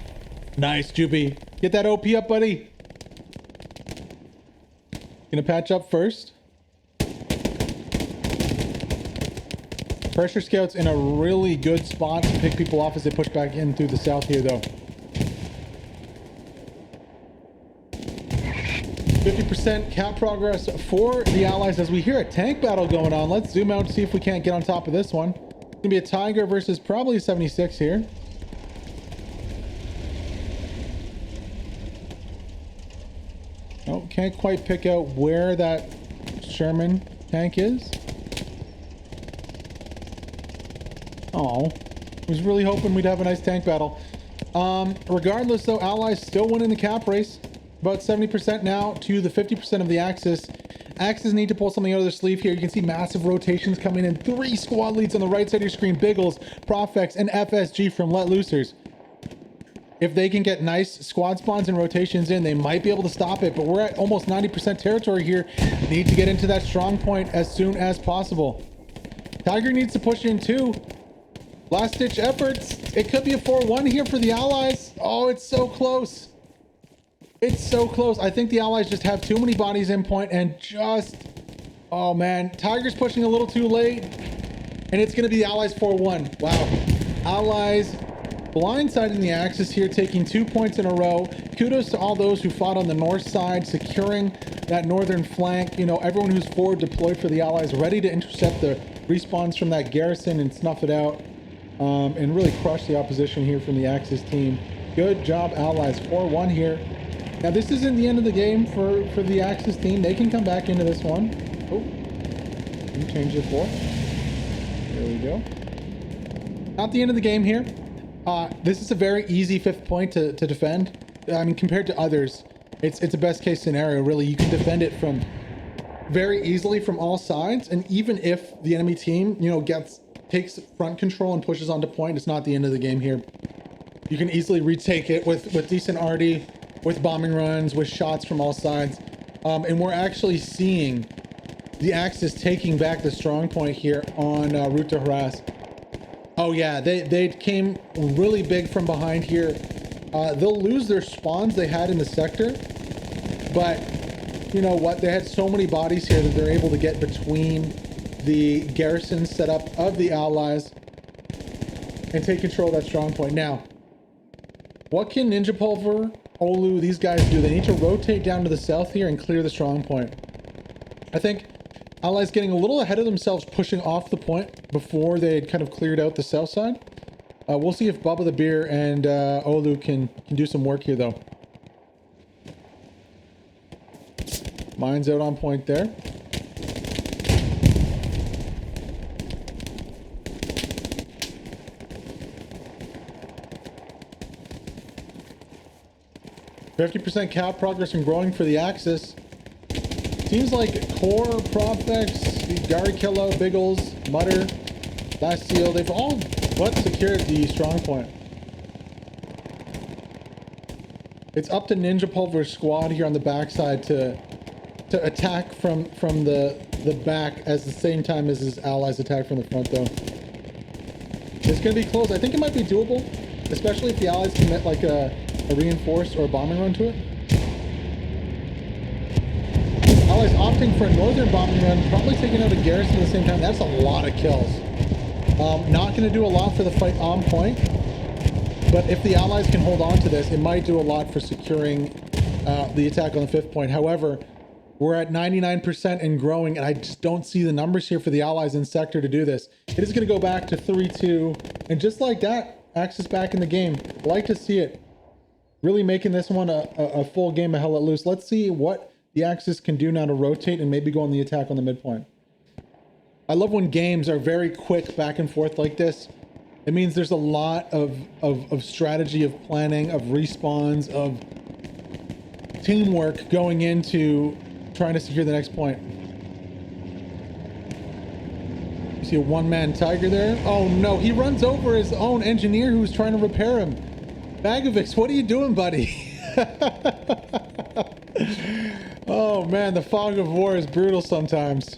Nice, Juby. Get that OP up, buddy. Gonna patch up first. Pressure Scout's in a really good spot to pick people off as they push back in through the south here, though. 50% cap progress for the Allies as we hear a tank battle going on. Let's zoom out and see if we can't get on top of this one. It's gonna be a Tiger versus probably a 76 here. Oh, can't quite pick out where that Sherman tank is. Oh, was really hoping we'd have a nice tank battle. Regardless, though, Allies still winning the cap race. About 70% now to the 50% of the Axis. Axis need to pull something out of their sleeve here. You can see massive rotations coming in. 3 squad leads on the right side of your screen. Biggles, Profex, and FSG from Let Loosers. If they can get nice squad spawns and rotations in, they might be able to stop it. But we're at almost 90% territory here. Need to get into that strong point as soon as possible. Tiger needs to push in too. Last ditch efforts. It could be a 4-1 here for the Allies. Oh, it's so close. It's so close. I think the Allies just have too many bodies in point and just... Oh man, Tiger's pushing a little too late. And it's going to be the Allies 4-1. Wow. Allies blindsiding the Axis here, taking 2 points in a row. Kudos to all those who fought on the north side, securing that northern flank. You know, everyone who's forward deployed for the Allies, ready to intercept the respawns from that garrison and snuff it out. And really crush the opposition here from the Axis team. Good job, Allies. 4-1 here. Now, this isn't the end of the game for the Axis team. They can come back into this one. Oh, you change it for. There we go. Not the end of the game here. This is a very easy 5th point to defend. I mean, compared to others, it's a best case scenario, really. You can defend it from very easily from all sides. And even if the enemy team, you know, takes front control and pushes onto point, it's not the end of the game here. You can easily retake it with decent arty, with bombing runs, with shots from all sides. And we're actually seeing the Axis taking back the strong point here on route to harass. Oh yeah, they came really big from behind here. They'll lose their spawns they had in the sector, but you know what? They had so many bodies here that they're able to get between the garrison setup of the Allies and take control of that strong point. Now, what can Ninja Pulver, Olu, these guys do? They need to rotate down to the south here and clear the strong point. I think Allies getting a little ahead of themselves, pushing off the point before they had kind of cleared out the south side. We'll see if Bubba the Beer and Olu can do some work here, though. Mines out on point there. %, cap progress and growing for the Axis. Seems like Core, Prophex, Garikilla, Biggles, Mutter, Bastille, they've all but secured the strong point. It's up to Ninja Pulver's squad here on the backside to attack from the back at the same time as his allies attack from the front, though. It's going to be close. I think it might be doable, especially if the allies commit like a reinforced or a bombing run to it. Allies opting for a northern bombing run, probably taking out a garrison at the same time. That's a lot of kills. Not going to do a lot for the fight on point, but if the Allies can hold on to this, it might do a lot for securing the attack on the 5th point. However, we're at 99% and growing, and I just don't see the numbers here for the Allies in sector to do this. It is going to go back to 3-2, and just like that, Axis back in the game. Like to see it. Really making this one a full game of Hell Let Loose. Let's see what the Axis can do now to rotate and maybe go on the attack on the midpoint. I love when games are very quick back and forth like this. It means there's a lot of strategy, of planning, of respawns, of teamwork going into trying to secure the next point. You see a one-man Tiger there? Oh no, he runs over his own engineer who's trying to repair him. Bagovix, what are you doing, buddy? Oh man, the fog of war is brutal sometimes.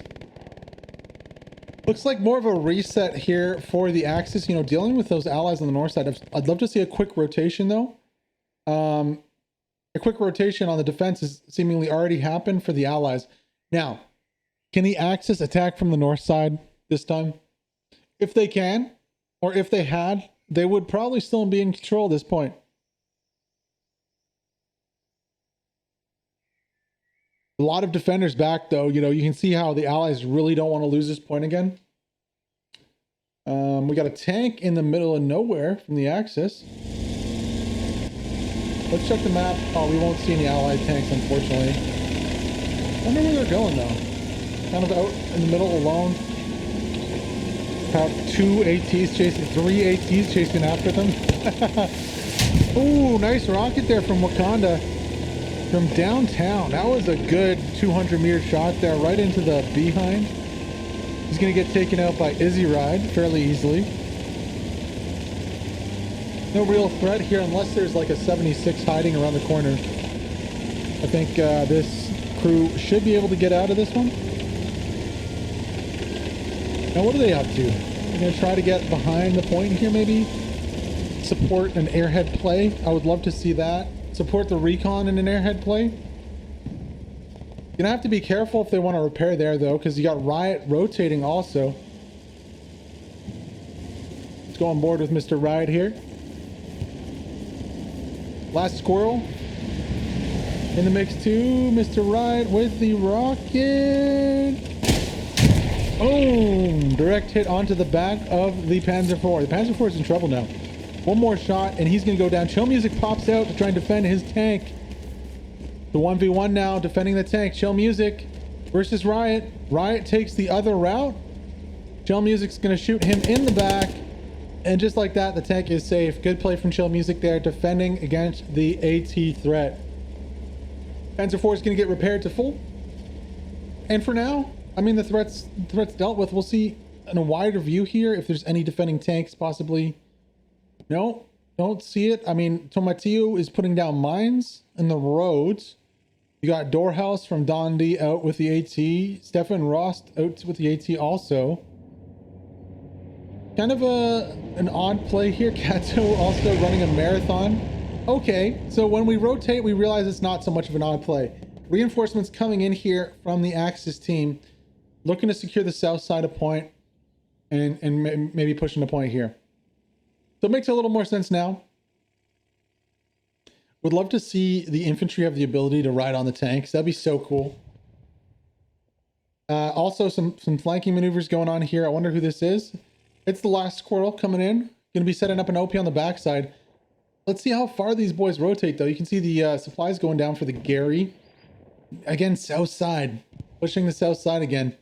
Looks like more of a reset here for the Axis, you know, dealing with those allies on the north side. I'd love to see a quick rotation, though. A quick rotation on the defense has seemingly already happened for the allies. Now, can the Axis attack from the north side this time? If they can, or if they had, they would probably still be in control at this point. A lot of defenders back, though. You know, you can see how the allies really don't want to lose this point again. We got a tank in the middle of nowhere from the Axis. Let's check the map. Oh, we won't see any allied tanks, unfortunately. I wonder where they're going, though. Kind of out in the middle alone. Have 2 ATs chasing, 3 ATs chasing after them. Ooh, nice rocket there from Wakanda. From downtown. That was a good 200-meter shot there, right into the behind. He's going to get taken out by Izzy Ride fairly easily. No real threat here unless there's like a 76 hiding around the corner. I think this crew should be able to get out of this one. Now what are they up to? They're going to try to get behind the point here maybe? Support an airhead play. I would love to see that. Support the recon in an airhead play. You're going to have to be careful if they want to repair there though, because you got Riot rotating also. Let's go on board with Mr. Riot here. Last squirrel in the mix too. Mr. Riot with the rocket. Boom! Direct hit onto the back of the Panzer IV. The Panzer IV is in trouble now. One more shot and he's going to go down. Chill Music pops out to try and defend his tank. The 1v1 now, defending the tank. Chill Music versus Riot. Riot takes the other route. Chill Music's going to shoot him in the back. And just like that, the tank is safe. Good play from Chill Music there, defending against the AT threat. Panzer IV is going to get repaired to full. And for now, I mean, the threat's dealt with. We'll see in a wider view here if there's any defending tanks possibly. No, don't see it. I mean, Tomatillo is putting down mines in the roads. You got Doorhouse from Dondi out with the AT. Stefan Rost out with the AT also. Kind of an odd play here. Kato also running a marathon. Okay, so when we rotate, we realize it's not so much of an odd play. Reinforcements coming in here from the Axis team, looking to secure the south side of point and maybe pushing the point here. So it makes a little more sense now. Would love to see the infantry have the ability to ride on the tanks. That'd be so cool. Also some flanking maneuvers going on here. I wonder who this is. It's the last squirrel coming in. Going to be setting up an OP on the backside. Let's see how far these boys rotate though. You can see the supplies going down for the Gary. Again, south side. Pushing the south side again.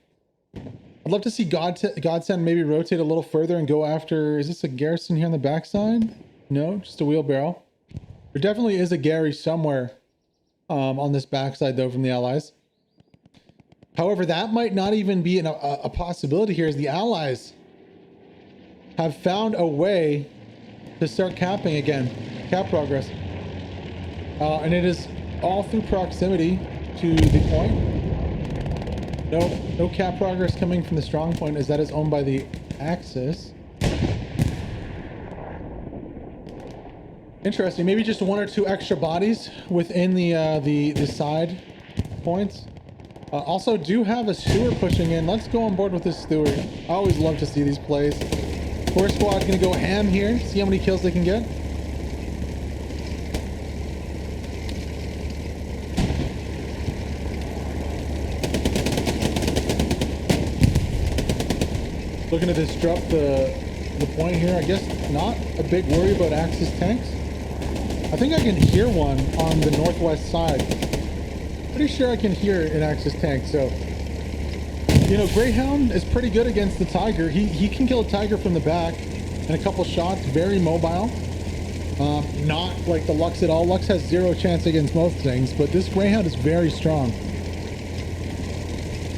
I'd love to see Godsend maybe rotate a little further and go after... Is this a garrison here on the backside? No, just a wheelbarrow. There definitely is a Gary somewhere on this backside though from the Allies. However, that might not even be a possibility here as the Allies have found a way to start capping again. Cap progress. And it is all through proximity to the point. No cap progress coming from the strong point as that is owned by the Axis. Interesting. Maybe just one or two extra bodies within the side points. Also do have a Stewart pushing in. Let's go on board with this Stewart. I always love to see these plays. Core squad's gonna go ham here. See how many kills they can get. Looking to disrupt the point here. I guess not a big worry about Axis tanks. I think I can hear one on the northwest side. Pretty sure I can hear an Axis tank. So, you know, Greyhound is pretty good against the Tiger. He can kill a Tiger from the back in a couple shots. Very mobile. Not like the Lux at all. Lux has zero chance against most things, but this Greyhound is very strong.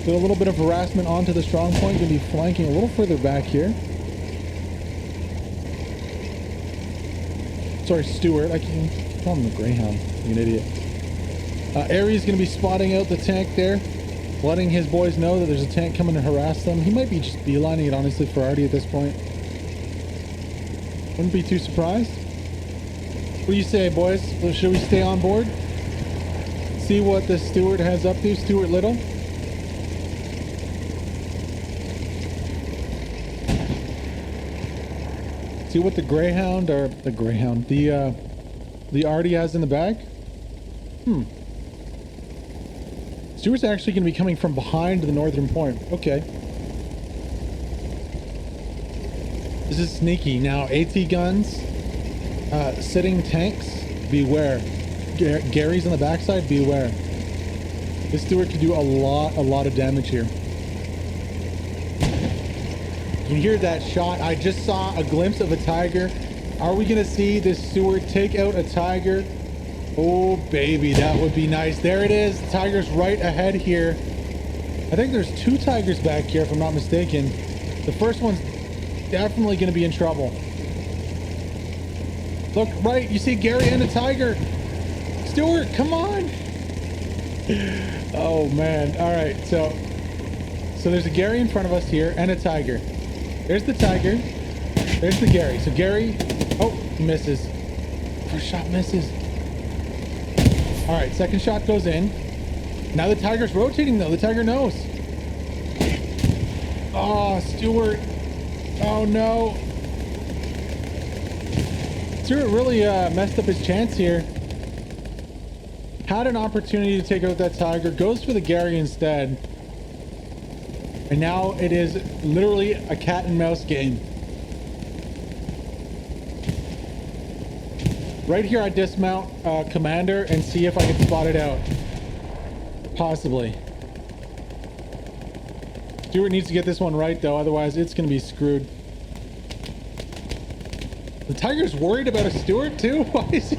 Did a little bit of harassment onto the strong point. Gonna be flanking a little further back here. Sorry, Stewart. I can't call him the Greyhound. I'm an idiot. Aries gonna be spotting out the tank there, letting his boys know that there's a tank coming to harass them. He might be just beelining it, honestly, for Artie at this point. Wouldn't be too surprised. What do you say, boys? Should we stay on board? See what the Stewart has up to, Stuart Little. See what the Greyhound, or the Greyhound, the Artie has in the bag? Stewart's actually going to be coming from behind the northern point. Okay. This is sneaky. Now, AT guns, sitting tanks, beware. Gary's on the backside, beware. This Stewart could do a lot of damage here. You hear that shot. I just saw a glimpse of a Tiger. Are we going to see this Stewart take out a Tiger? Oh, baby, that would be nice. There it is. The Tiger's right ahead here. I think there's two Tigers back here, if I'm not mistaken. The first one's definitely going to be in trouble. Look right, you see Gary and a tiger. Stuart, come on. Oh man. All right, so there's a Gary in front of us here and a tiger. There's the tiger. There's the Gary. So Gary, oh, he misses. First shot misses. All right, second shot goes in. Now the tiger's rotating though. The tiger knows. Oh, Stuart. Oh no. Stuart really messed up his chance here. Had an opportunity to take out that tiger. Goes for the Gary instead. And now it is literally a cat and mouse game. Right here I dismount Commander and see if I can spot it out. Possibly. Stuart needs to get this one right though, otherwise it's going to be screwed. The tiger's worried about a Stuart too? Why is he?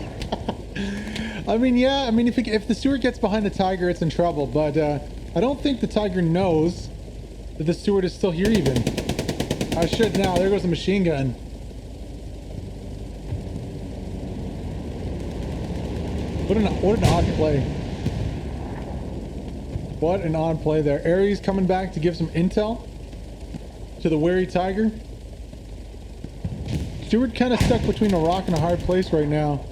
I mean, yeah, I mean, if the Stuart gets behind the tiger, it's in trouble, but I don't think the tiger knows that the Stuart is still here even. I should now. There goes the machine gun. What an odd play. What an odd play there. Aries coming back to give some intel to the wary tiger. Stuart kind of stuck between a rock and a hard place right now.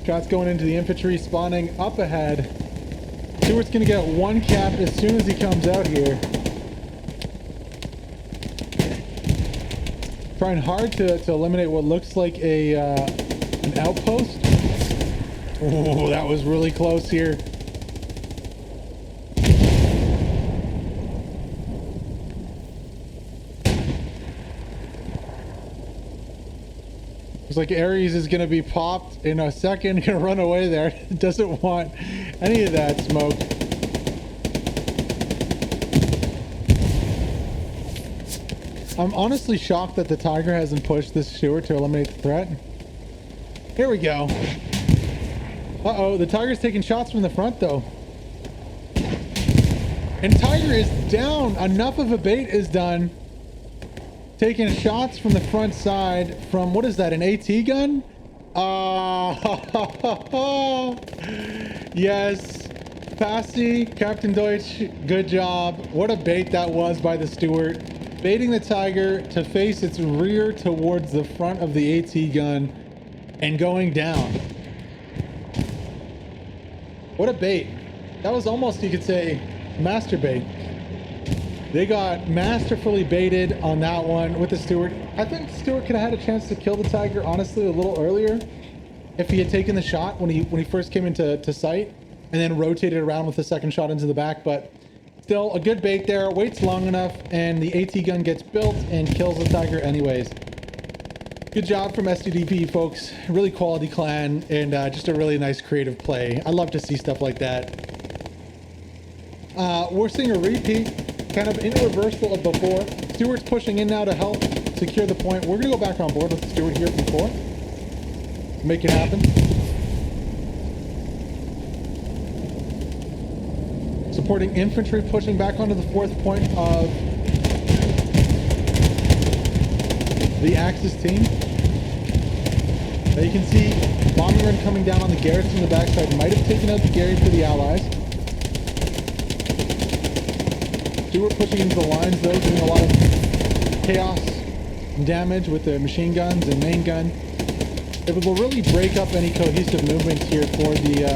Shots going into the infantry, spawning up ahead. Stuart's gonna get one cap as soon as he comes out here. Trying hard to eliminate what looks like an outpost. Oh, that was really close here. Looks like Aries is going to be popped in a second. Gonna run away there. Doesn't want any of that smoke. I'm honestly shocked that the tiger hasn't pushed this Stuart to eliminate the threat. Here we go. Uh-oh, the tiger's taking shots from the front though. And tiger is down. Enough of a bait is done. Taking shots from the front side from, what is that, an AT gun? Yes. Passy, Captain Deutsch, good job. What a bait that was by the Stuart. Baiting the tiger to face its rear towards the front of the AT gun and going down. What a bait. That was almost, you could say, master bait. They got masterfully baited on that one with the Stuart. I think Stuart could have had a chance to kill the tiger, honestly, a little earlier if he had taken the shot when he first came into sight and then rotated around with the second shot into the back. But still, a good bait there. Waits long enough, and the AT gun gets built and kills the tiger anyways. Good job from STDP, folks. Really quality clan, and just a really nice creative play. I love to see stuff like that. We're seeing a repeat, kind of in reversal of before. Stuart's pushing in now to help secure the point. We're going to go back on board with Stuart here from 4. Make it happen. Supporting infantry, pushing back onto the 4th point of the Axis team. Now you can see bombing run coming down on the garrison in the backside. Might have taken out the Gary for the Allies. Stuart pushing into the lines though, doing a lot of chaos and damage with the machine guns and main gun. It will really break up any cohesive movements here for the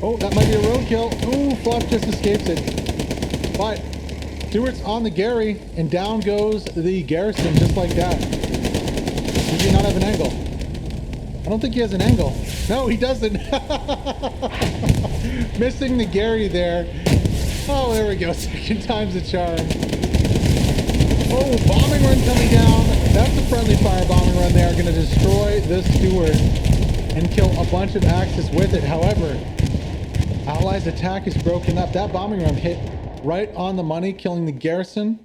oh, that might be a roadkill. Ooh, Fluff just escapes it. But Stuart's on the Gary, and down goes the garrison just like that. Does he not have an angle? I don't think he has an angle. No, he doesn't. Missing the Gary there. Oh, there we go. Second time's a charm. Oh, bombing run coming down. That's a friendly fire bombing run there. Going to destroy this Stuart and kill a bunch of Axis with it. However, Allies' attack is broken up. That bombing run hit right on the money, killing the garrison,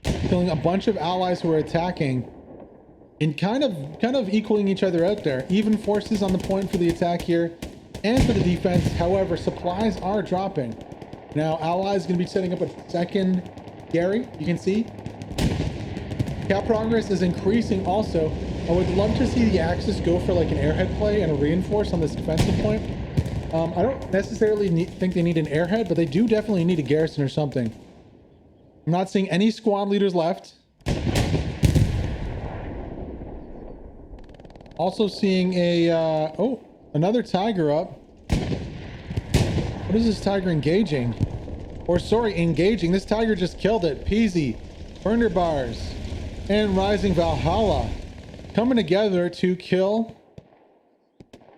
killing a bunch of Allies who were attacking, and kind of equaling each other out there. Even forces on the point for the attack here and for the defense. However, supplies are dropping. Now, Allies going to be setting up a second Gary, you can see cap progress is increasing also. I would love to see the Axis go for like an airhead play and a reinforce on this defensive point. I don't necessarily think they need an airhead, but they do definitely need a garrison or something. I'm not seeing any squad leaders left. Also seeing a, oh, another Tiger up. What is this Tiger engaging? Or sorry, engaging. This Tiger just killed it. Peasy, Burner Bars, and Rising Valhalla coming together to kill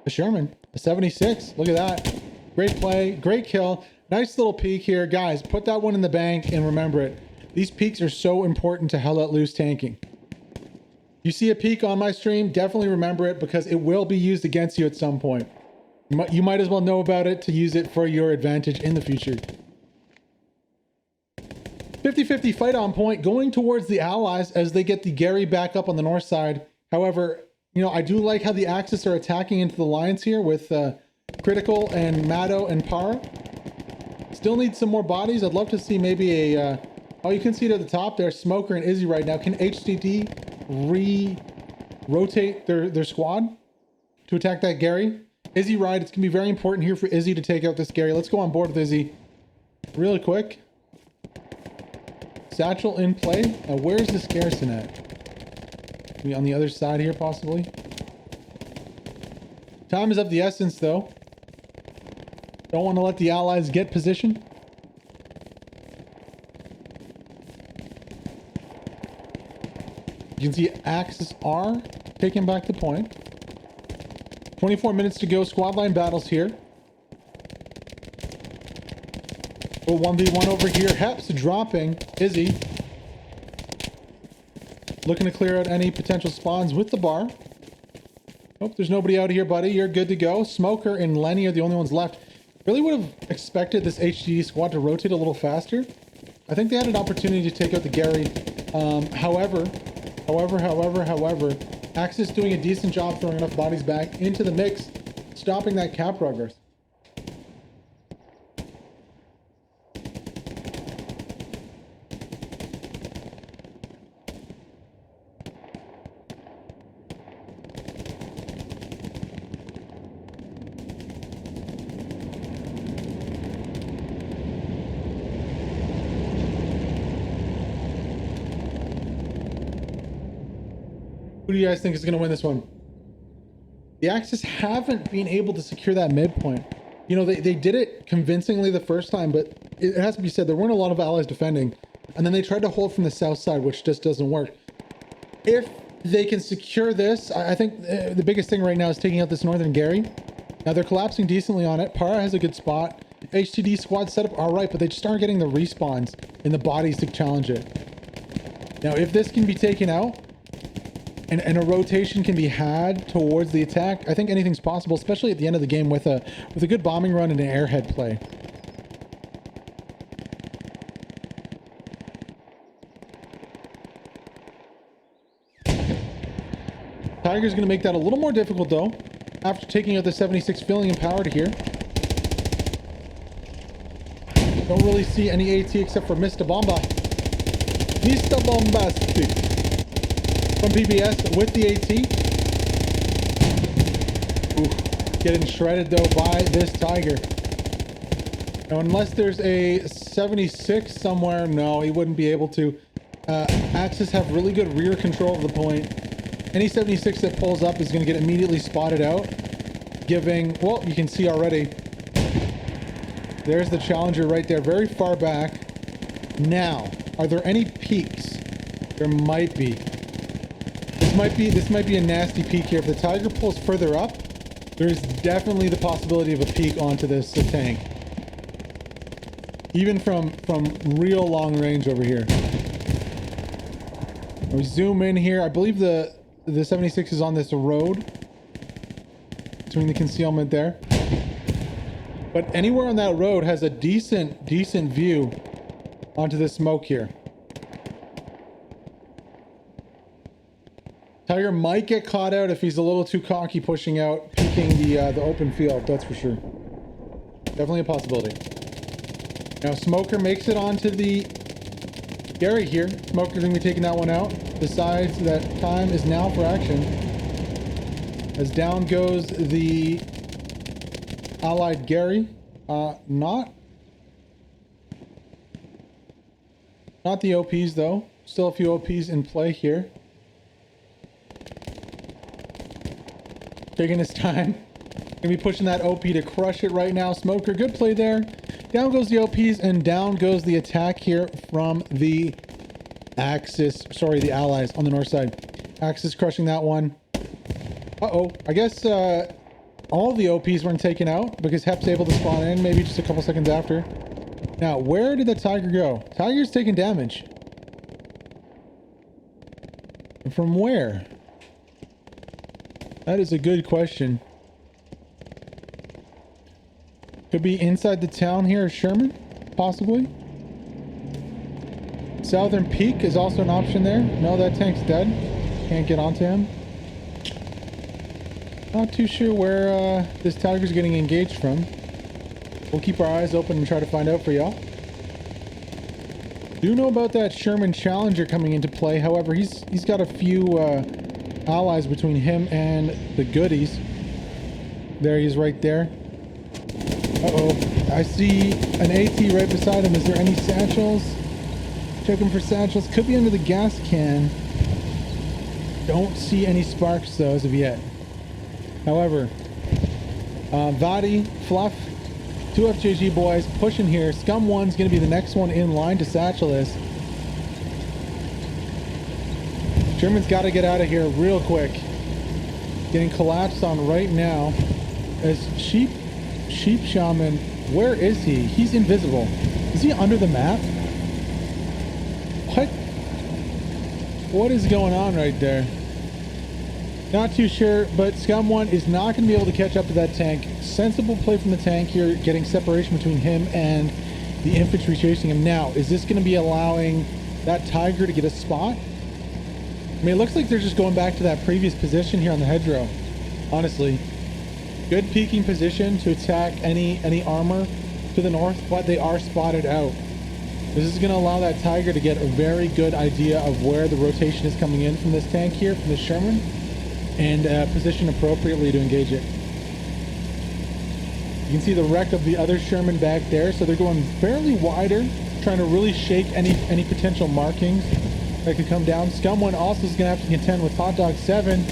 a Sherman, a 76. Look at that. Great play, great kill. Nice little peek here. Guys, put that one in the bank and remember it. These peaks are so important to Hell Let Loose tanking. You see a peak on my stream, definitely remember it because it will be used against you at some point. You might as well know about it to use it for your advantage in the future. 50-50 fight on point going towards the Allies as they get the Gary back up on the north side. However, you know, I do like how the Axis are attacking into the lines here with Critical and Maddo and Para. Still need some more bodies. I'd love to see maybe a... oh, you can see it at the top there. Smoker and Izzy right now. Can HDD re-rotate their squad to attack that Gary? Izzy ride. It's going to be very important here for Izzy to take out this Gary. Let's go on board with Izzy really quick. Satchel in play. Now, where's this garrison at? Maybe on the other side here, possibly. Time is of the essence, though. Don't want to let the Allies get position. You can see Axis R taking back the point. 24 minutes to go. Squad line battles here. Oh, 1v1 over here. Heps dropping Izzy. Looking to clear out any potential spawns with the bar. Oh, there's nobody out here, buddy. You're good to go. Smoker and Lenny are the only ones left. Really would have expected this HDD squad to rotate a little faster. I think they had an opportunity to take out the Gary. However, Axis doing a decent job throwing enough bodies back into the mix, stopping that cap progress. Who do you guys think is going to win this one? The Axis haven't been able to secure that midpoint. You know, they did it convincingly the first time, but it has to be said, there weren't a lot of allies defending. And then they tried to hold from the south side, which just doesn't work. If they can secure this, I think the biggest thing right now is taking out this northern Gary. Now they're collapsing decently on it. Para has a good spot. HTD squad setup, all right, but they just aren't getting the respawns and the bodies to challenge it. Now, if this can be taken out, and a rotation can be had towards the attack, I think anything's possible, especially at the end of the game with a good bombing run and an airhead play. Tiger's going to make that a little more difficult though, after taking out the 76 filling empowered here. Don't really see any AT except for Mr. Bomba. Mr. Bombastic. From PBS with the AT. Ooh, getting shredded though by this Tiger. Now, unless there's a 76 somewhere, no, he wouldn't be able to. Axis have really good rear control of the point. Any 76 that pulls up is going to get immediately spotted out, giving, well, you can see already. There's the Challenger right there, very far back. Now, are there any peaks? There might be. This might be a nasty peak here. If the Tiger pulls further up, there's definitely the possibility of a peak onto this tank. Even from real long range over here. We zoom in here. I believe the 76 is on this road between the concealment there. But anywhere on that road has a decent view onto the smoke here. Tiger might get caught out if he's a little too cocky pushing out, peeking the open field, that's for sure. Definitely a possibility. Now Smoker makes it onto the Gary here. Smoker's gonna be taking that one out. Decides that time is now for action. As down goes the allied Gary. Not the OPs though. Still a few OPs in play here. Taking his time. Gonna be pushing that OP to crush it right now. Smoker, good play there. Down goes the OPs and down goes the attack here from the Axis. Sorry, the allies on the north side. Axis crushing that one. Uh-oh. I guess all the OPs weren't taken out because Hep's able to spawn in maybe just a couple seconds after. Now, where did the Tiger go? Tiger's taking damage. From where? That is a good question. Could be inside the town here, Sherman, possibly. Southern Peak is also an option there. No, that tank's dead. Can't get onto him. Not too sure where this Tiger's getting engaged from. We'll keep our eyes open and try to find out for y'all. Do know about that Sherman Challenger coming into play. However, he's got a few allies between him and the goodies. There he is right there. Uh-oh. I see an AT right beside him. Is there any satchels? Checking for satchels. Could be under the gas can. Don't see any sparks though as of yet. However, Vadi, Fluff, 2 FJG boys pushing here. Scum 1's going to be the next one in line to satchel this. Sherman's got to get out of here real quick. Getting collapsed on right now. As Sheep Shaman, where is he? He's invisible. Is he under the map? What is going on right there? Not too sure, but Scum 1 is not going to be able to catch up to that tank. Sensible play from the tank here, getting separation between him and the infantry chasing him. Now, is this going to be allowing that Tiger to get a spot? I mean, it looks like they're just going back to that previous position here on the hedgerow. Honestly, good peeking position to attack any armor to the north, but they are spotted out. This is going to allow that Tiger to get a very good idea of where the rotation is coming in from this tank here, from this Sherman, and position appropriately to engage it. You can see the wreck of the other Sherman back there, so they're going fairly wider, trying to really shake any potential markings that could come down. Scum 1 also is going to have to contend with Hot Dog 7.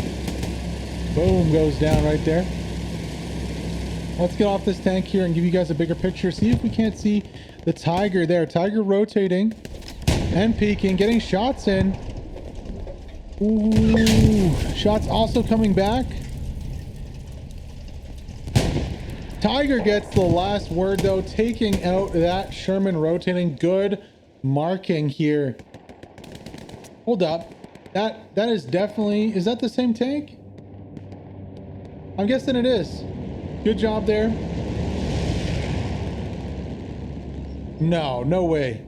Boom, goes down right there. Let's get off this tank here and give you guys a bigger picture. See if we can't see the Tiger there. Tiger rotating and peeking, getting shots in. Ooh, shots also coming back. Tiger gets the last word though, taking out that Sherman rotating. Good marking here. Hold up. That is definitely, is that the same tank? I'm guessing it is. Good job there. No way.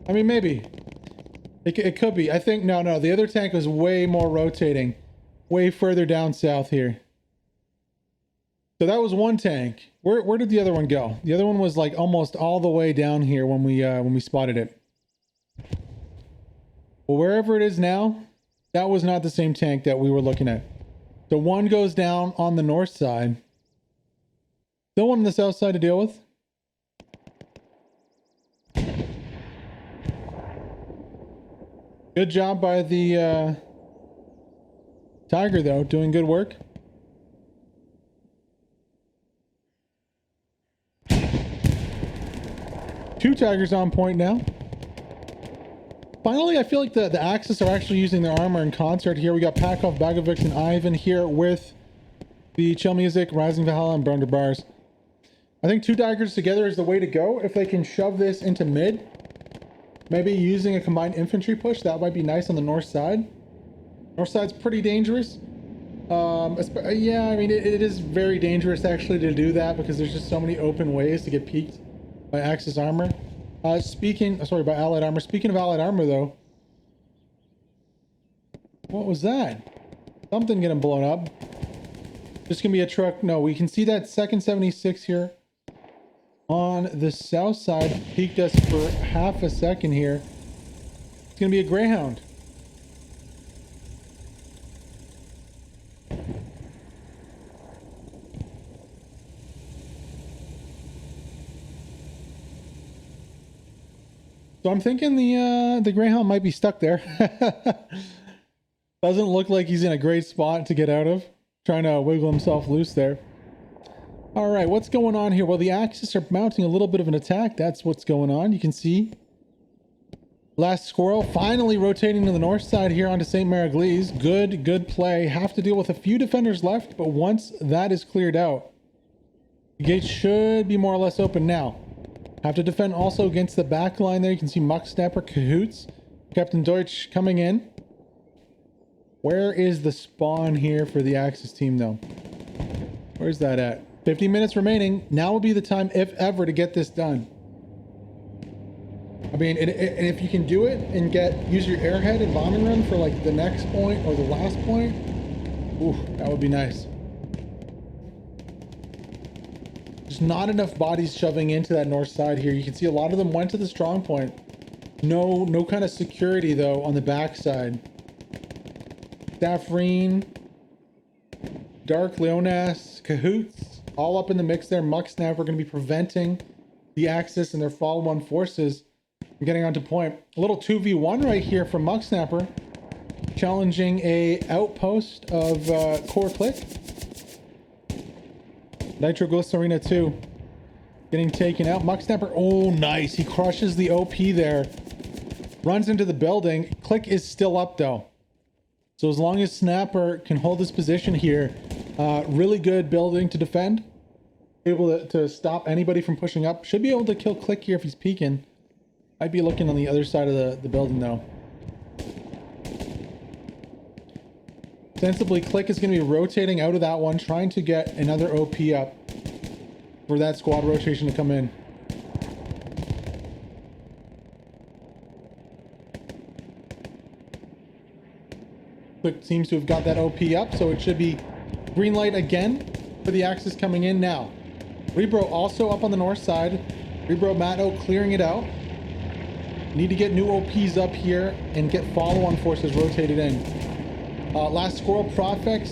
I mean, maybe. It could be. I think, no. The other tank was way more rotating. Way further down south here. So that was one tank. Where did the other one go? The other one was like almost all the way down here when we spotted it. Well, wherever it is now, that was not the same tank that we were looking at. So one goes down on the north side. Still one on the south side to deal with. Good job by the Tiger, though. Doing good work. Two Tigers on point now. Finally, I feel like the Axis are actually using their armor in concert here. We got Pakov, Bagovic, and Ivan here with the Chill Music, Rising Valhalla, and Brunder Bars. I think two Tigers together is the way to go. If they can shove this into mid, maybe using a combined infantry push, that might be nice on the north side. North side's pretty dangerous. Yeah, I mean, it is very dangerous actually to do that because there's just so many open ways to get peeked by Axis armor. By Allied armor. Speaking of Allied armor, though, what was that? Something getting blown up. Just gonna be a truck. No, we can see that second 76 here. on the south side. Peeked us for half a second here. It's going to be a Greyhound. So I'm thinking the Greyhound might be stuck there. Doesn't look like he's in a great spot to get out of. Trying to wiggle himself loose there. All right, what's going on here? Well, the Axis are mounting a little bit of an attack. That's what's going on. You can see Last Squirrel finally rotating to the north side here onto Sainte Mere Eglise. Good play. Have to deal with a few defenders left, but once that is cleared out, the gate should be more or less open now. Have to defend also against the back line there. You can see Muck Snapper, Cahoots, Captain Deutsch coming in. Where is the spawn here for the Axis team though? Where's that at? 50 minutes remaining. Now will be the time, if ever, to get this done. I mean, and if you can do it and use your airhead and bombing run for like the next point or the last point, ooh, that would be nice. There's not enough bodies shoving into that north side here. You can see a lot of them went to the strong point. No kind of security though on the back side. Daffreen, Dark, Leonas, Cahoots, all up in the mix there. Muck Snapper going to be preventing the Axis and their follow-on forces from getting onto point. A little 2v1 right here from Muck Snapper, challenging a outpost of Core Click. Nitroglycerina 2 getting taken out. Muck Snapper, oh nice, he crushes the OP there, runs into the building. Click is still up though, so as long as Snapper can hold his position here, really good building to defend, able to stop anybody from pushing up. Should be able to kill Click here if he's peeking. I'd be looking on the other side of the building though. Sensibly, Click is going to be rotating out of that one, trying to get another OP up for that squad rotation to come in. Click seems to have got that OP up, so it should be green light again for the Axis coming in now. Rebro also up on the north side. Rebro Matto clearing it out. Need to get new OPs up here and get follow-on forces rotated in. Last Squirrel Profex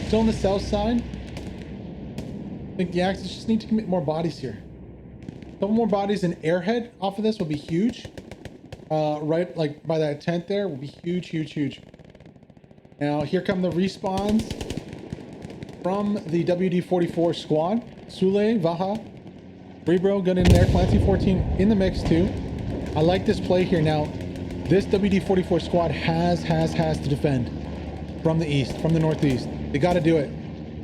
still on the south side. I think the Axis just need to commit more bodies here. A couple more bodies and airhead off of this will be huge. Right, like by that tent there will be huge. Now here come the respawns from the WD-44 squad. Sule, Vaha, Rebro got in there. Clancy 14 in the mix too. I like this play here now. This WD-44 squad has to defend from the east, from the northeast. They got to do it.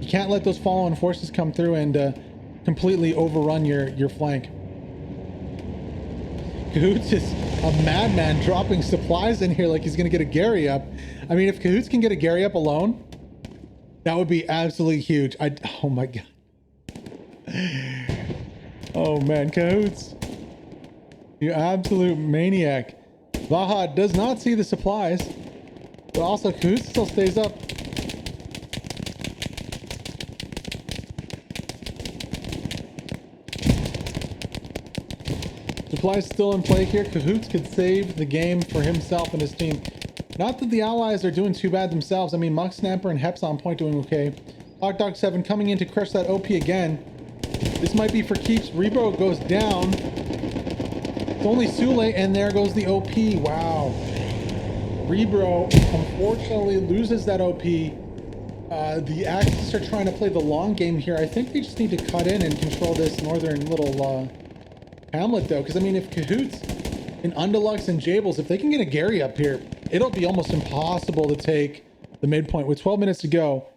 You can't let those follow-on forces come through and completely overrun your flank. Cahoots is a madman dropping supplies in here like he's going to get a Gary up. I mean, if Cahoots can get a Gary up alone, that would be absolutely huge. Oh my god. Oh man, Cahoots, you absolute maniac. Vaha does not see the supplies, but also Cahoots still stays up. Supplies still in play here. Cahoots could save the game for himself and his team. Not that the allies are doing too bad themselves. I mean, Muck Snapper and Heps on point doing okay. Hawk Dog 7 coming in to crush that OP again. This might be for keeps. Rebro goes down. It's only Sule, and there goes the OP. Wow. Rebro unfortunately loses that OP. The Axis are trying to play the long game here. I think they just need to cut in and control this northern little hamlet though, because I mean, if Cahoots and Undulux and Jables, if they can get a Gary up here, it'll be almost impossible to take the midpoint with 12 minutes to go.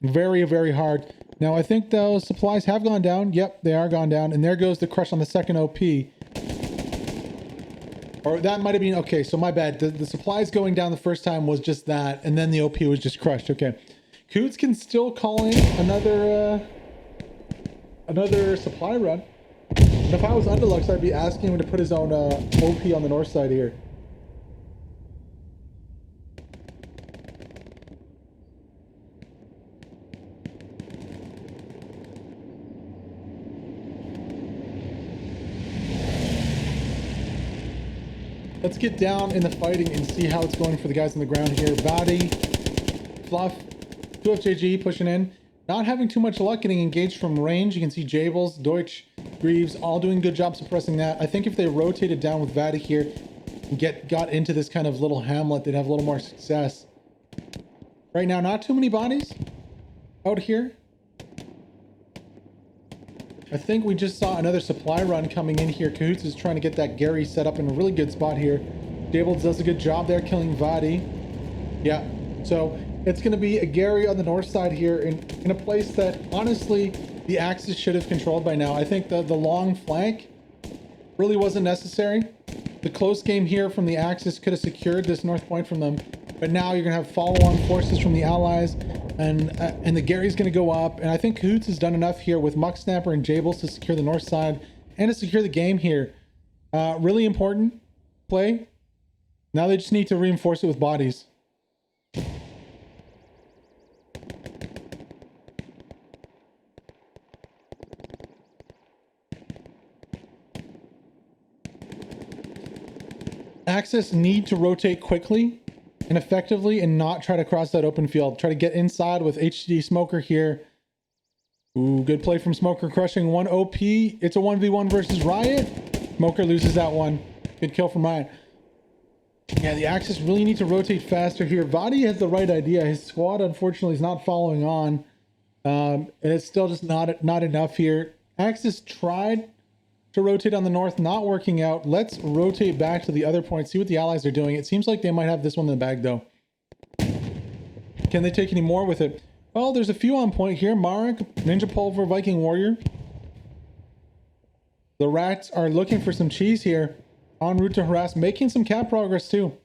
Very hard. Now I think those supplies have gone down. Yep, they are gone down, and there goes the crush on the second OP. Or that might have been, okay, so my bad. The supplies going down the first time was just that, and then the OP was just crushed. Okay, Coots can still call in another supply run. And if I was Undulux, I'd be asking him to put his own OP on the north side here. Let's get down in the fighting and see how it's going for the guys on the ground here. Vadi, Fluff, 2FJG pushing in. Not having too much luck getting engaged from range. You can see Jables, Deutsch, Greaves, all doing a good job suppressing that. I think if they rotated down with Vadi here and got into this kind of little hamlet, they'd have a little more success. Right now, not too many bodies out here. I think we just saw another supply run coming in here. Cahoots is trying to get that Gary set up in a really good spot here. Jables does a good job there killing Vadi. Yeah, so it's going to be a Gary on the north side here in a place that honestly the Axis should have controlled by now. I think the long flank really wasn't necessary. The close game here from the Axis could have secured this north point from them, but now you're going to have follow-on forces from the Allies, and the Gary's going to go up. And I think Cahoots has done enough here with Muck Snapper and Jables to secure the north side and to secure the game here. Really important play. Now they just need to reinforce it with bodies. Axis need to rotate quickly and effectively and not try to cross that open field. Try to get inside with HDD Smoker here. Ooh, good play from Smoker, crushing one OP. It's a 1v1 versus Riot. Smoker loses that one. Good kill from Riot. Yeah, the Axis really need to rotate faster here. Vadi has the right idea. His squad, unfortunately, is not following on. And it's still just not enough here. Axis tried to rotate on the north, not working out. Let's rotate back to the other point, see what the Allies are doing. It seems like they might have this one in the bag, though. Can they take any more with it? Well, there's a few on point here. Marek, Ninja Pulver, Viking Warrior. The Rats are looking for some cheese here. En route to harass, making some cap progress, too.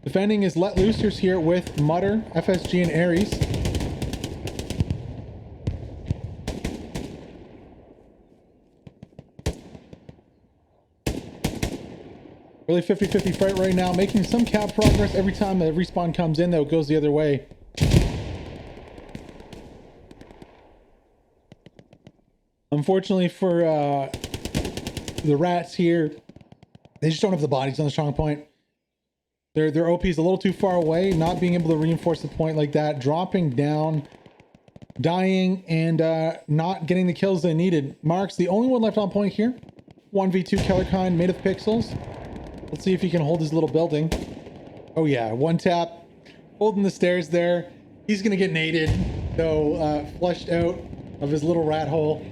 Defending is Let Loosers here with Mutter, FSG, and Ares. Really 50-50 fight right now, making some cap progress. Every time the respawn comes in, though, it goes the other way. Unfortunately for the Rats here, they just don't have the bodies on the strong point. Their OP is a little too far away, not being able to reinforce the point like that, dropping down, dying, and not getting the kills they needed. Mark's the only one left on point here. 1v2 Kellerkind made of pixels. Let's see if he can hold his little building. Oh yeah, one tap, holding the stairs there. He's gonna get naded, though, flushed out of his little rat hole.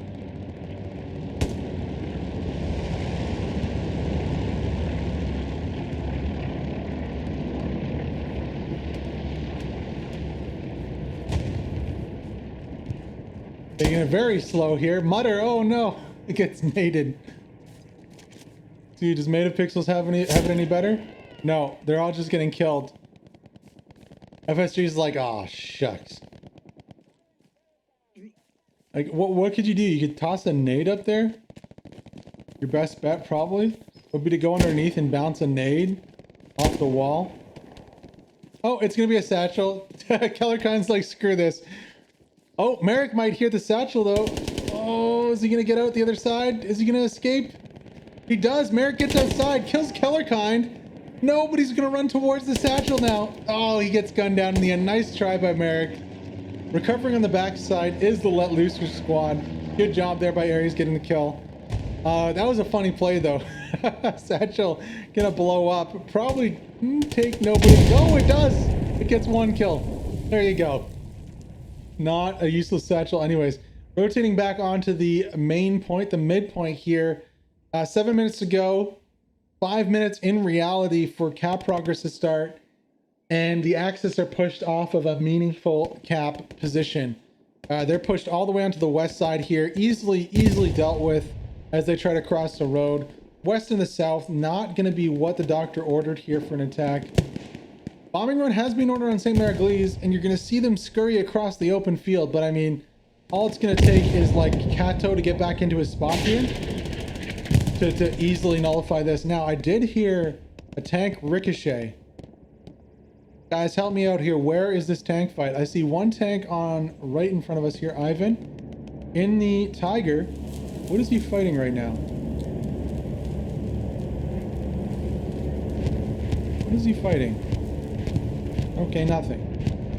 Taking it very slow here. Mutter, oh no, it gets naded. Dude, does Made of Pixels have it any better? No, they're all just getting killed. FSG's like, oh shucks. Like, what could you do? You could toss a nade up there. Your best bet probably would be to go underneath and bounce a nade off the wall. Oh, it's gonna be a satchel. Kellerkind's like, screw this. Oh, Merrick might hear the satchel though. Oh, is he gonna get out the other side? Is he gonna escape? He does. Merrick gets outside, kills Kellerkind. Nobody's gonna run towards the satchel now. Oh, he gets gunned down in the end. Nice try by Merrick. Recovering on the backside is the Let Loose squad. Good job there by Ares getting the kill. That was a funny play though. Satchel gonna blow up. Probably take nobody. Oh, it does. It gets one kill. There you go. Not a useless satchel. Anyways, rotating back onto the main point, the midpoint here. 7 minutes to go. 5 minutes in reality for cap progress to start. And the Axis are pushed off of a meaningful cap position. They're pushed all the way onto the west side here. Easily dealt with as they try to cross the road. West and the south, not going to be what the doctor ordered here for an attack. Bombing run has been ordered on Sainte Mere Eglise, and you're going to see them scurry across the open field. But I mean, all it's going to take is like Kato to get back into his spot here to easily nullify this. Now, I did hear a tank ricochet. Guys, help me out here. Where is this tank fight? I see one tank on right in front of us here. Ivan in the Tiger. What is he fighting right now? is he fighting? Okay, nothing.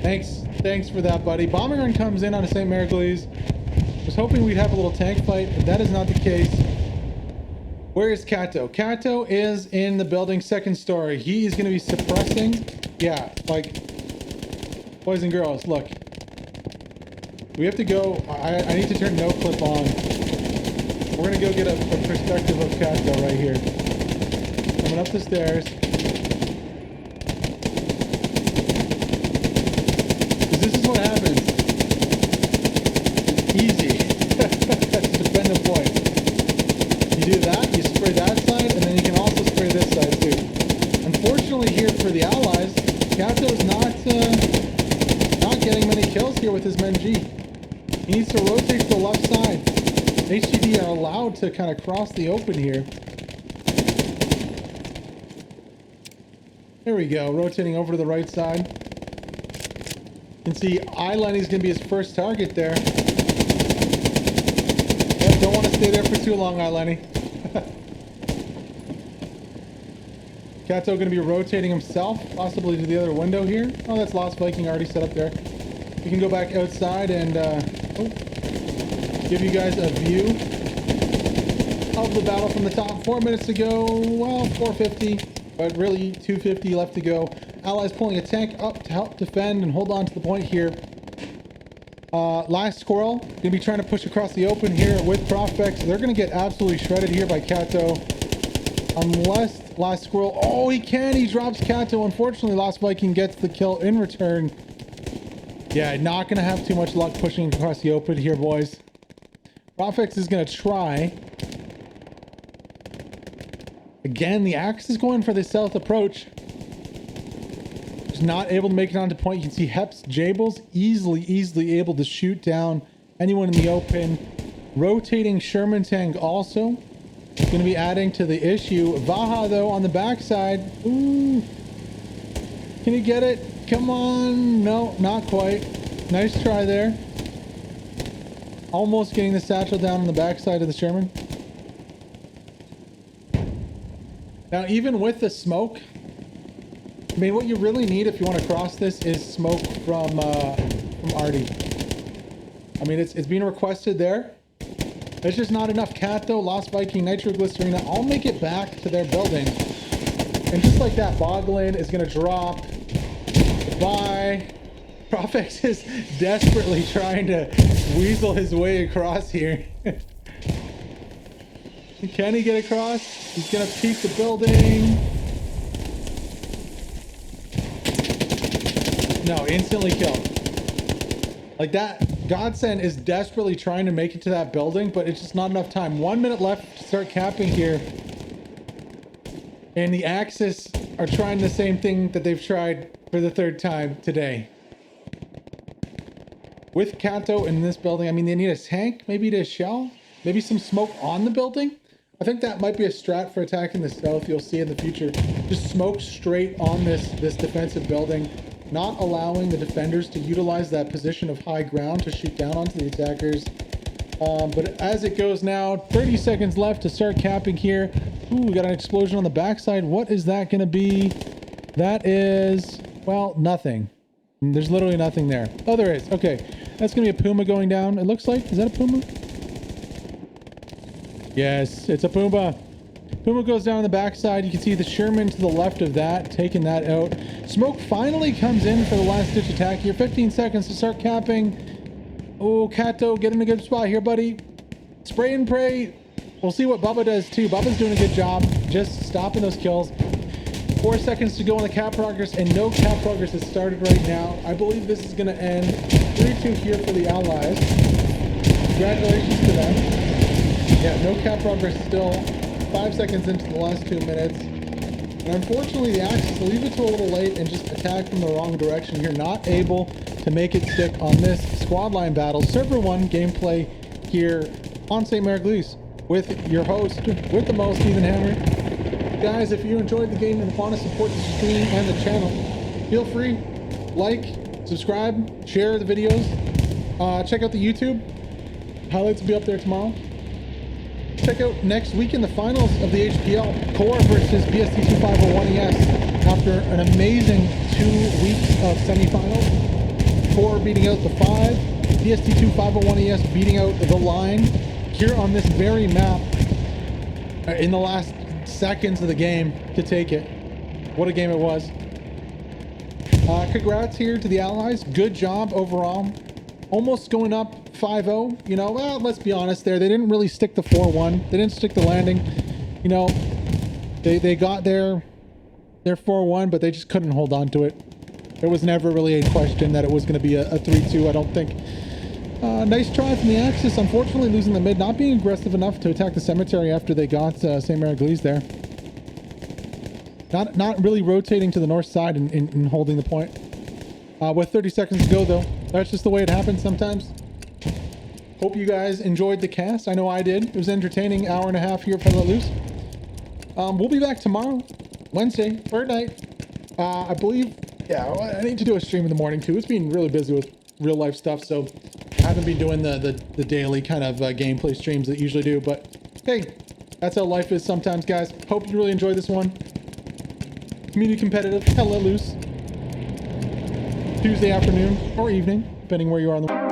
Thanks for that, buddy. Bombing run comes in on a Sainte Mere Eglise. Was hoping we'd have a little tank fight, but that is not the case. Where is Kato? Kato is in the building, second story. He is going to be suppressing. Yeah, like, boys and girls, look. We have to go. I need to turn no clip on. We're going to go get a perspective of Kato right here. Coming up the stairs. This is what happens. Easy. Defend the point. You do that, you spray that side, and then you can also spray this side too. Unfortunately here for the allies, Kato's not getting many kills here with his men G. He needs to rotate to the left side. HDD are allowed to kind of cross the open here. There we go, rotating over to the right side. You can see Lenny's going to be his first target there. Yeah, don't want to stay there for too long, Lenny. Kato going to be rotating himself, possibly to the other window here. Oh, that's Lost Viking already set up there. We can go back outside and give you guys a view of the battle from the top. 4 minutes to go. Well, 450, but really 250 left to go. Allies pulling a tank up to help defend and hold on to the point here. Last Squirrel going to be trying to push across the open here with Profex. They're going to get absolutely shredded here by Kato. Unless Last Squirrel... Oh, he can! He drops Kato. Unfortunately, Lost Viking gets the kill in return. Yeah, not going to have too much luck pushing across the open here, boys. Profex is going to try. Again, the Axe is going for the stealth approach. Not able to make it onto point. You can see Heps Jables easily able to shoot down anyone in the open. Rotating Sherman tank also going to be adding to the issue. Vaha though on the backside. Ooh, can you get it? Come on. No, not quite. Nice try there. Almost getting the satchel down on the backside of the Sherman. Now even with the smoke, I mean, what you really need if you want to cross this is smoke from Artie. I mean, it's being requested there. There's just not enough. Kato, Lost Viking, Nitroglycerina, all make it back to their building. And just like that, Boglin is going to drop. Goodbye. Profex is desperately trying to weasel his way across here. Can he get across? He's going to peek the building. No, instantly killed. Like that, Godsend is desperately trying to make it to that building, but it's just not enough time. 1 minute left to start capping here. And the Axis are trying the same thing that they've tried for the third time today. With Kato in this building, I mean, they need a tank, maybe to shell, maybe some smoke on the building. I think that might be a strat for attacking the stealth you'll see in the future. Just smoke straight on this defensive building. Not allowing the defenders to utilize that position of high ground to shoot down onto the attackers. But as it goes now, 30 seconds left to start capping here. Ooh, we got an explosion on the backside. What is that going to be? That is, well, nothing. There's literally nothing there. Oh, there is. Okay. That's going to be a Puma going down. It looks like. Is that a Puma? Yes, it's a Puma. Puma goes down on the backside. You can see the Sherman to the left of that, taking that out. Smoke finally comes in for the last ditch attack here. 15 seconds to start capping. Oh, Kato, get in a good spot here, buddy. Spray and pray. We'll see what Bubba does too. Bubba's doing a good job just stopping those kills. 4 seconds to go on the cap progress, and no cap progress has started right now. I believe this is going to end 3-2 here for the Allies. Congratulations to them. Yeah, no cap progress still. 5 seconds into the last 2 minutes. And unfortunately, the Axis leave it to a little late and just attack from the wrong direction here. Not able to make it stick on this squad line battle. Server 1 gameplay here on Sainte Mere Eglise with your host, with the most, HeathenHammer. Guys, if you enjoyed the game and want to support the stream and the channel, feel free, like, subscribe, share the videos. Check out the YouTube. Highlights will be up there tomorrow. Check out next week in the finals of the HPL, Core versus BST 2501 ES. after an amazing 2 weeks of semifinals. 4 beating out the 5. PST2 501 ES beating out the line here on this very map in the last seconds of the game to take it. What a game it was. Congrats here to the Allies. Good job overall. Almost going up 5-0. You know, well, let's be honest there. They didn't really stick the 4-1. They didn't stick the landing. You know, they got their 4-1, but they just couldn't hold on to it. There was never really a question that it was going to be a 3-2, I don't think. Nice try from the Axis. Unfortunately, losing the mid, not being aggressive enough to attack the cemetery after they got Sainte Mere Eglise there. Not really rotating to the north side and holding the point. With 30 seconds to go, though, that's just the way it happens sometimes. Hope you guys enjoyed the cast. I know I did. It was entertaining. Hour and a half here for Let Loose. We'll be back tomorrow, Wednesday, Fight Night. I believe, yeah, I need to do a stream in the morning too. It's been really busy with real life stuff, so I haven't been doing the daily kind of gameplay streams that I usually do. But hey, that's how life is sometimes, guys. Hope you really enjoyed this one. Community competitive, Let Loose. Tuesday afternoon or evening, depending where you are on the